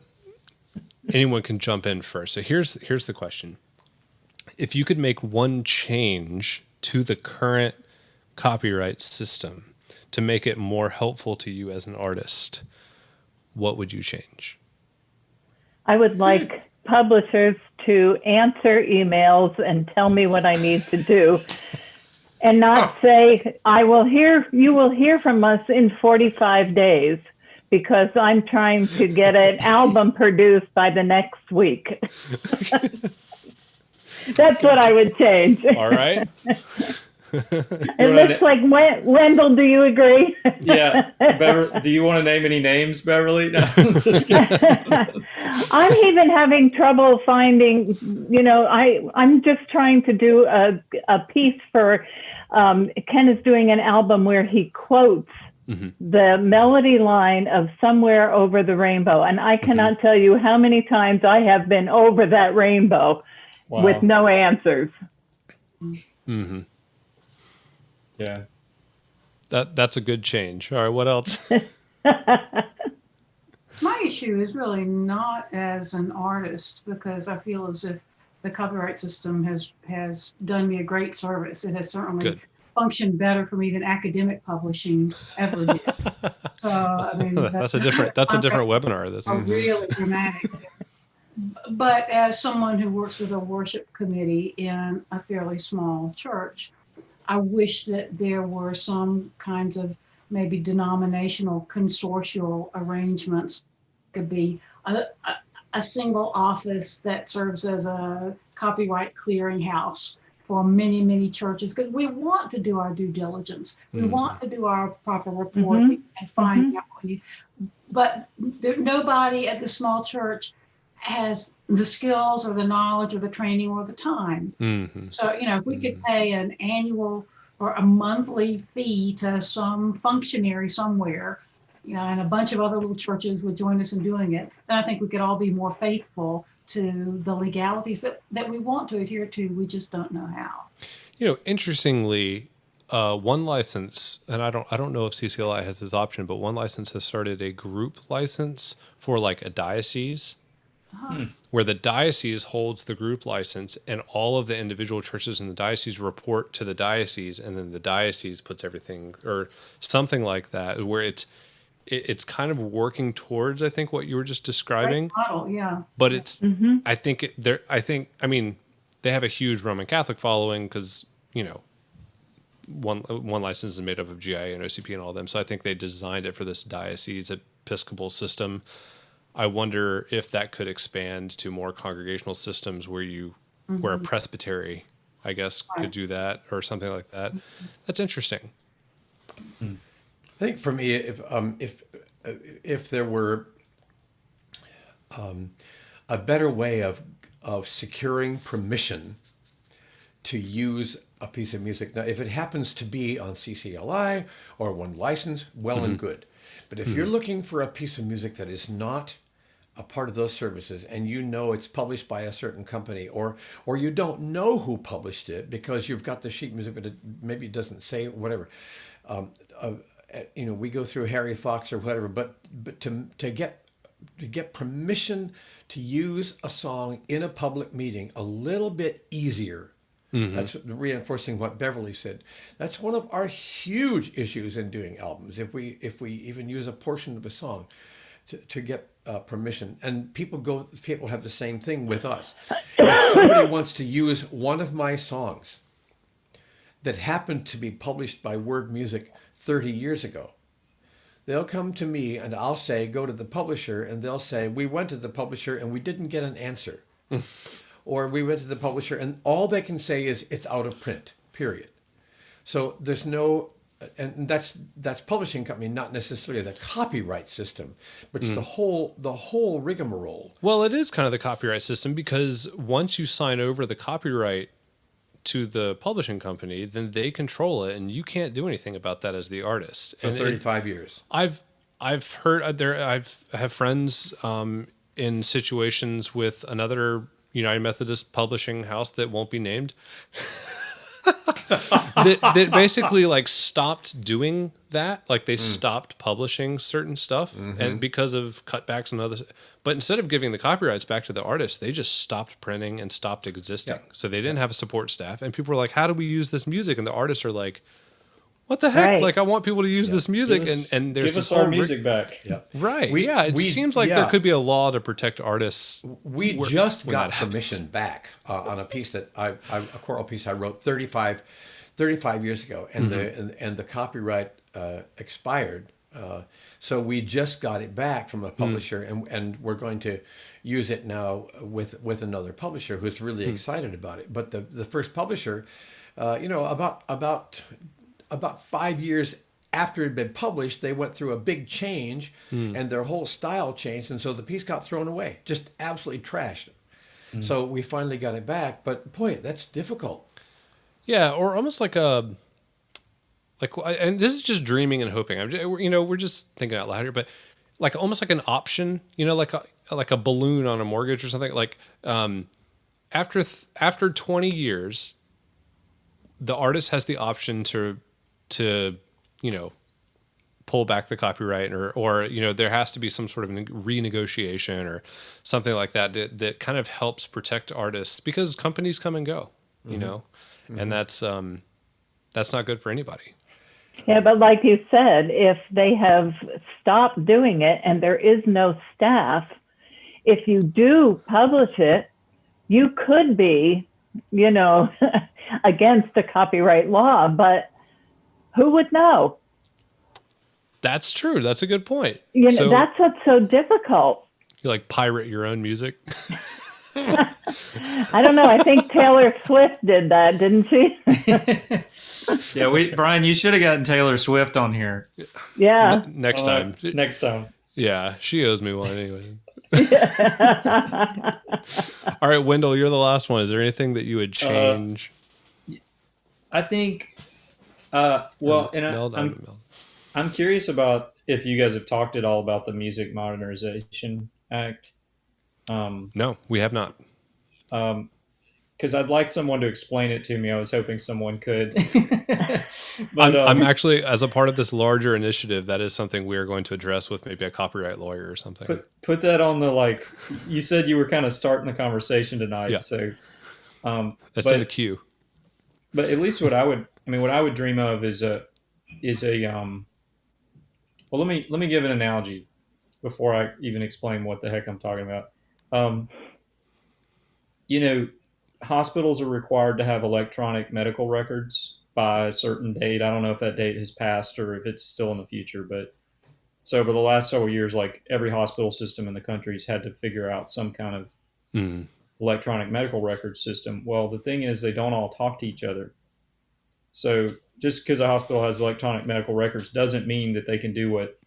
anyone can jump in first. So here's the question: if you could make one change to the current copyright system to make it more helpful to you as an artist, what would you change? I would like publishers to answer emails and tell me what I need to do, and not say, you will hear from us in 45 days, because I'm trying to get an album produced by the next week. That's what I would change. All right. It looks like Wendell, do you agree? Yeah. Do you want to name any names, Beverly? No, I'm just kidding. I'm even having trouble finding, I'm just trying to do a piece for, Ken is doing an album where he quotes the melody line of Somewhere Over the Rainbow. And I cannot tell you how many times I have been over that rainbow with no answers. Mm-hmm. Yeah. That's a good change. All right, what else? My issue is really not as an artist, because I feel as if the copyright system has done me a great service. It has certainly functioned better for me than academic publishing ever did. So I mean, that's a different webinar. That's really dramatic. But as someone who works with a worship committee in a fairly small church, I wish that there were some kinds of maybe denominational consortial arrangements. Could be a single office that serves as a copyright clearinghouse for many, many churches, because we want to do our due diligence. We want to do our proper reporting and find out. But nobody at the small church has the skills or the knowledge or the training or the time. So, if we could pay an annual or a monthly fee to some functionary somewhere, and a bunch of other little churches would join us in doing it, then I think we could all be more faithful to the legalities that we want to adhere to. We just don't know how. Interestingly, one license, and I don't know if CCLI has this option, but one license has started a group license for like a diocese, where the diocese holds the group license, and all of the individual churches in the diocese report to the diocese, and then the diocese puts everything, or something like that, where it's kind of working towards, I think, what you were just describing. Great model, yeah. But it's, I mean, they have a huge Roman Catholic following, because, one license is made up of GIA and OCP and all of them. So I think they designed it for this diocese Episcopal system. I wonder if that could expand to more congregational systems where where a presbytery, I guess, could do that, or something like that. That's interesting. I think for me, if there were a better way of securing permission to use a piece of music. Now, if it happens to be on CCLI or one license, well and good. But if you're looking for a piece of music that is not a part of those services, and it's published by a certain company, or you don't know who published it because you've got the sheet music, but maybe it doesn't say whatever. We go through Harry Fox or whatever, but to get permission to use a song in a public meeting a little bit easier. That's reinforcing what Beverly said. That's one of our huge issues in doing albums. If we even use a portion of a song to get permission, and people have the same thing with us. If somebody wants to use one of my songs that happened to be published by Word Music 30 years ago, they'll come to me and I'll say, go to the publisher, and they'll say, we went to the publisher and we didn't get an answer. Or we went to the publisher and all they can say is it's out of print, period. So there's no, and that's publishing company, not necessarily the copyright system, but it's the whole rigmarole. Well, it is kind of the copyright system, because once you sign over the copyright to the publishing company, then they control it, and you can't do anything about that as the artist. For 35 years. I've heard I have friends in situations with another United Methodist publishing house that won't be named that basically like stopped doing that. Like they stopped publishing certain stuff and because of cutbacks and others. But instead of giving the copyrights back to the artist, they just stopped printing and stopped existing. So they didn't have a support staff, and people were like, how do we use this music? And the artists are like, what the heck? Right. Like, I want people to use this music, Give us, and there's give this us our whole music back. Yeah. right. We- yeah, it we- seems like yeah. there could be a law to protect artists. We where- just when got that happens. permission back on a piece that a choral piece I wrote 35 years ago, and the copyright expired. So we just got it back from a publisher, and we're going to use it now with another publisher who's really excited about it. But the first publisher, about 5 years after it had been published, they went through a big change, and their whole style changed, and so the piece got thrown away, just absolutely trashed. So we finally got it back, but boy, that's difficult. Yeah, or almost like and this is just dreaming and hoping. We're just thinking out loud here, but like almost like an option, like a balloon on a mortgage or something. Like after 20 years, the artist has the option to pull back the copyright, or there has to be some sort of renegotiation or something like that kind of helps protect artists, because companies come and go, and that's not good for anybody. Yeah, but like you said, if they have stopped doing it and there is no staff, if you do publish it, you could be, against the copyright law, but who would know? That's true. That's a good point. So, that's what's so difficult. You like pirate your own music? I don't know. I think Taylor Swift did that, didn't she? Yeah, Brian, you should have gotten Taylor Swift on here. Yeah. Next time. Next time. Yeah, she owes me one anyway. All right, Wendell, you're the last one. Is there anything that you would change? I think, I'm curious about if you guys have talked at all about the Music Modernization Act. No, we have not. Because I'd like someone to explain it to me. I was hoping someone could. I'm actually, as a part of this larger initiative, that is something we are going to address with maybe a copyright lawyer or something. Put that on the, you said you were kind of starting the conversation tonight. Yeah. So that's in the queue. But at least what I would dream of is well, let me give an analogy before I even explain what the heck I'm talking about. Hospitals are required to have electronic medical records by a certain date. I don't know if that date has passed or if it's still in the future, but so over the last several years, like every hospital system in the country has had to figure out some kind of electronic medical record system. Well, the thing is, they don't all talk to each other. So just because a hospital has electronic medical records doesn't mean that they can do what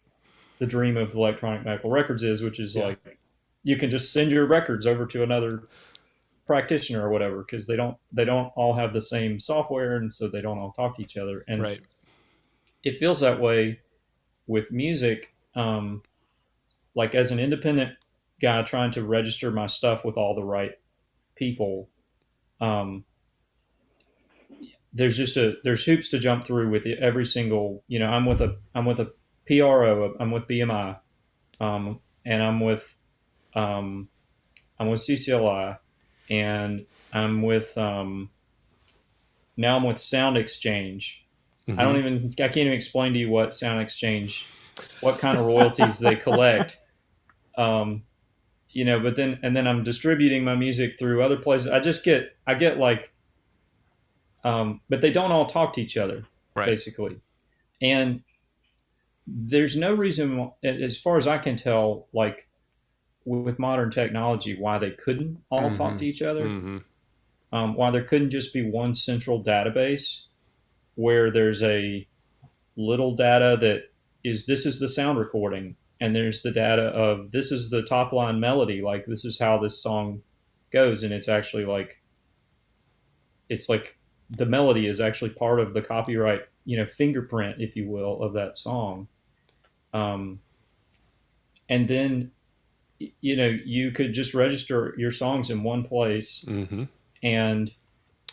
the dream of electronic medical records is, which is like you can just send your records over to another practitioner or whatever, because they don't all have the same software, and so they don't all talk to each other. And right. It feels that way with music. Like as an independent guy trying to register my stuff with all the right people, there's hoops to jump through with every single. I'm with a PRO. I'm with BMI, and I'm with CCLI. And I'm with now I'm with Sound Exchange. Mm-hmm. I can't even explain to you what Sound Exchange, what kind of royalties they collect. But then I'm distributing my music through other places. I get like, but they don't all talk to each other, right. Basically. And there's no reason, as far as I can tell, like, with modern technology, why they couldn't all talk to each other, why there couldn't just be one central database where there's a little data that this is the sound recording, and there's the data of this is the top line melody, like this is how this song goes, and it's actually like the melody is actually part of the copyright, fingerprint, if you will, of that song, and then you could just register your songs in one place, and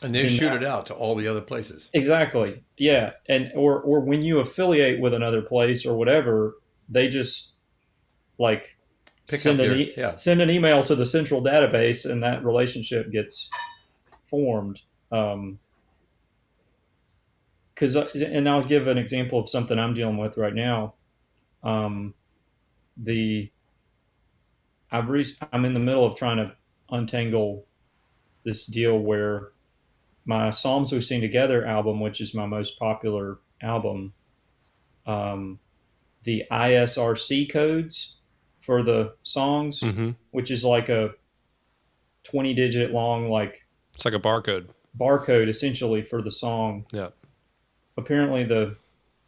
they shoot it out to all the other places. Exactly. Yeah. And or when you affiliate with another place or whatever, they just like send an email to the central database, and that relationship gets formed. and I'll give an example of something I'm dealing with right now. The I'm in the middle of trying to untangle this deal where my Psalms We Sing Together album, which is my most popular album, the ISRC codes for the songs, which is like a 20-digit long, like It's like a barcode. barcode essentially for the song. Yeah. Apparently the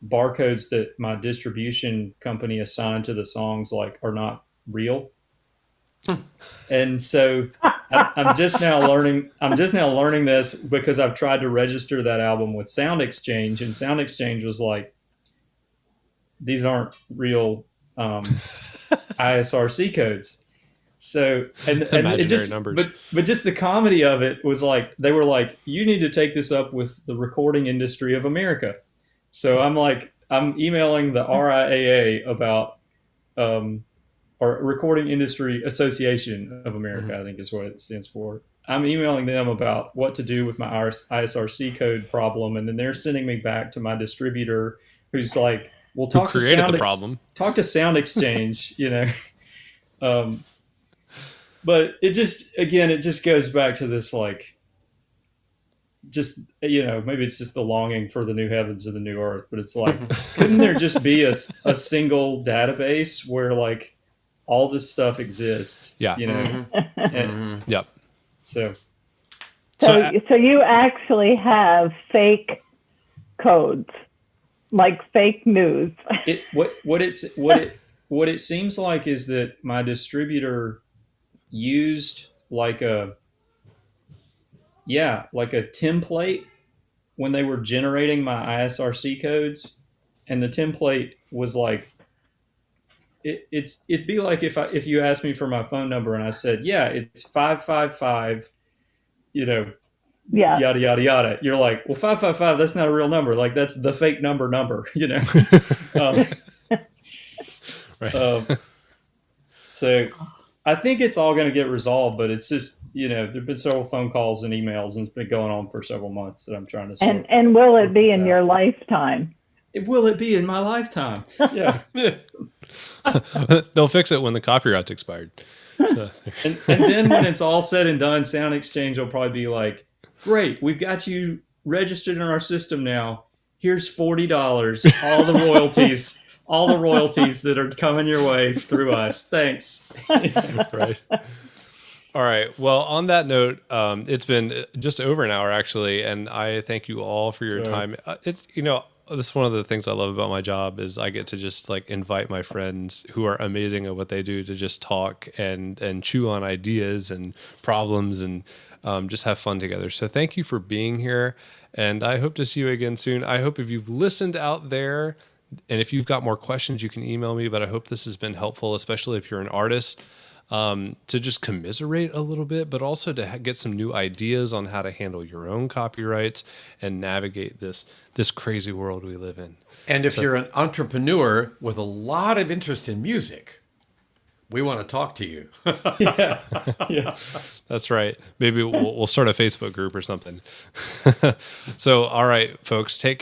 barcodes that my distribution company assigned to the songs like are not real. And so I'm just now learning this because I've tried to register that album with Sound Exchange, and Sound Exchange was like, these aren't real ISRC codes. So and Imaginary it just numbers. but just the comedy of it was like they were like, you need to take this up with the Recording Industry of America. So I'm emailing the RIAA about or Recording Industry Association of America, I think is what it stands for. I'm emailing them about what to do with my ISRC code problem, and then they're sending me back to my distributor, who's like, "Well, talk to Sound Exchange," you know. But it just goes back to this, like, just, you know, maybe it's just the longing for the new heavens and the new earth, but it's like, couldn't there just be a single database where like all this stuff exists? Yeah. You know? And, Yep. so you actually have fake codes, like fake news. What it seems like is that my distributor used like a template when they were generating my ISRC codes, and the template was like, it'd be like if you asked me for my phone number and I said, yeah, it's 555, you know, yada yada yada. You're like, well, 555, that's not a real number. Like, that's the fake number, you know. Right. So I think it's all going to get resolved, but it's just, you know, there've been several phone calls and emails, and it's been going on for several months that I'm trying to and will it be in your lifetime? Will it be in my lifetime? Yeah. They'll fix it when the copyright's expired. So. and then when it's all said and done, Sound Exchange will probably be like, great, we've got you registered in our system now. Here's $40, all the royalties that are coming your way through us. Thanks. Right. All right. Well, on that note, it's been just over an hour actually, and I thank you all for your time. It's, you know, this is one of the things I love about my job is I get to just like invite my friends who are amazing at what they do to just talk and chew on ideas and problems and just have fun together. So thank you for being here, and I hope to see you again soon. I hope if you've listened out there, and if you've got more questions, you can email me, but I hope this has been helpful, especially if you're an artist, to just commiserate a little bit, but also to get some new ideas on how to handle your own copyrights and navigate this crazy world we live in. And if you're an entrepreneur with a lot of interest in music, we want to talk to you. Yeah. That's right. Maybe we'll start a Facebook group or something. So, all right, folks, take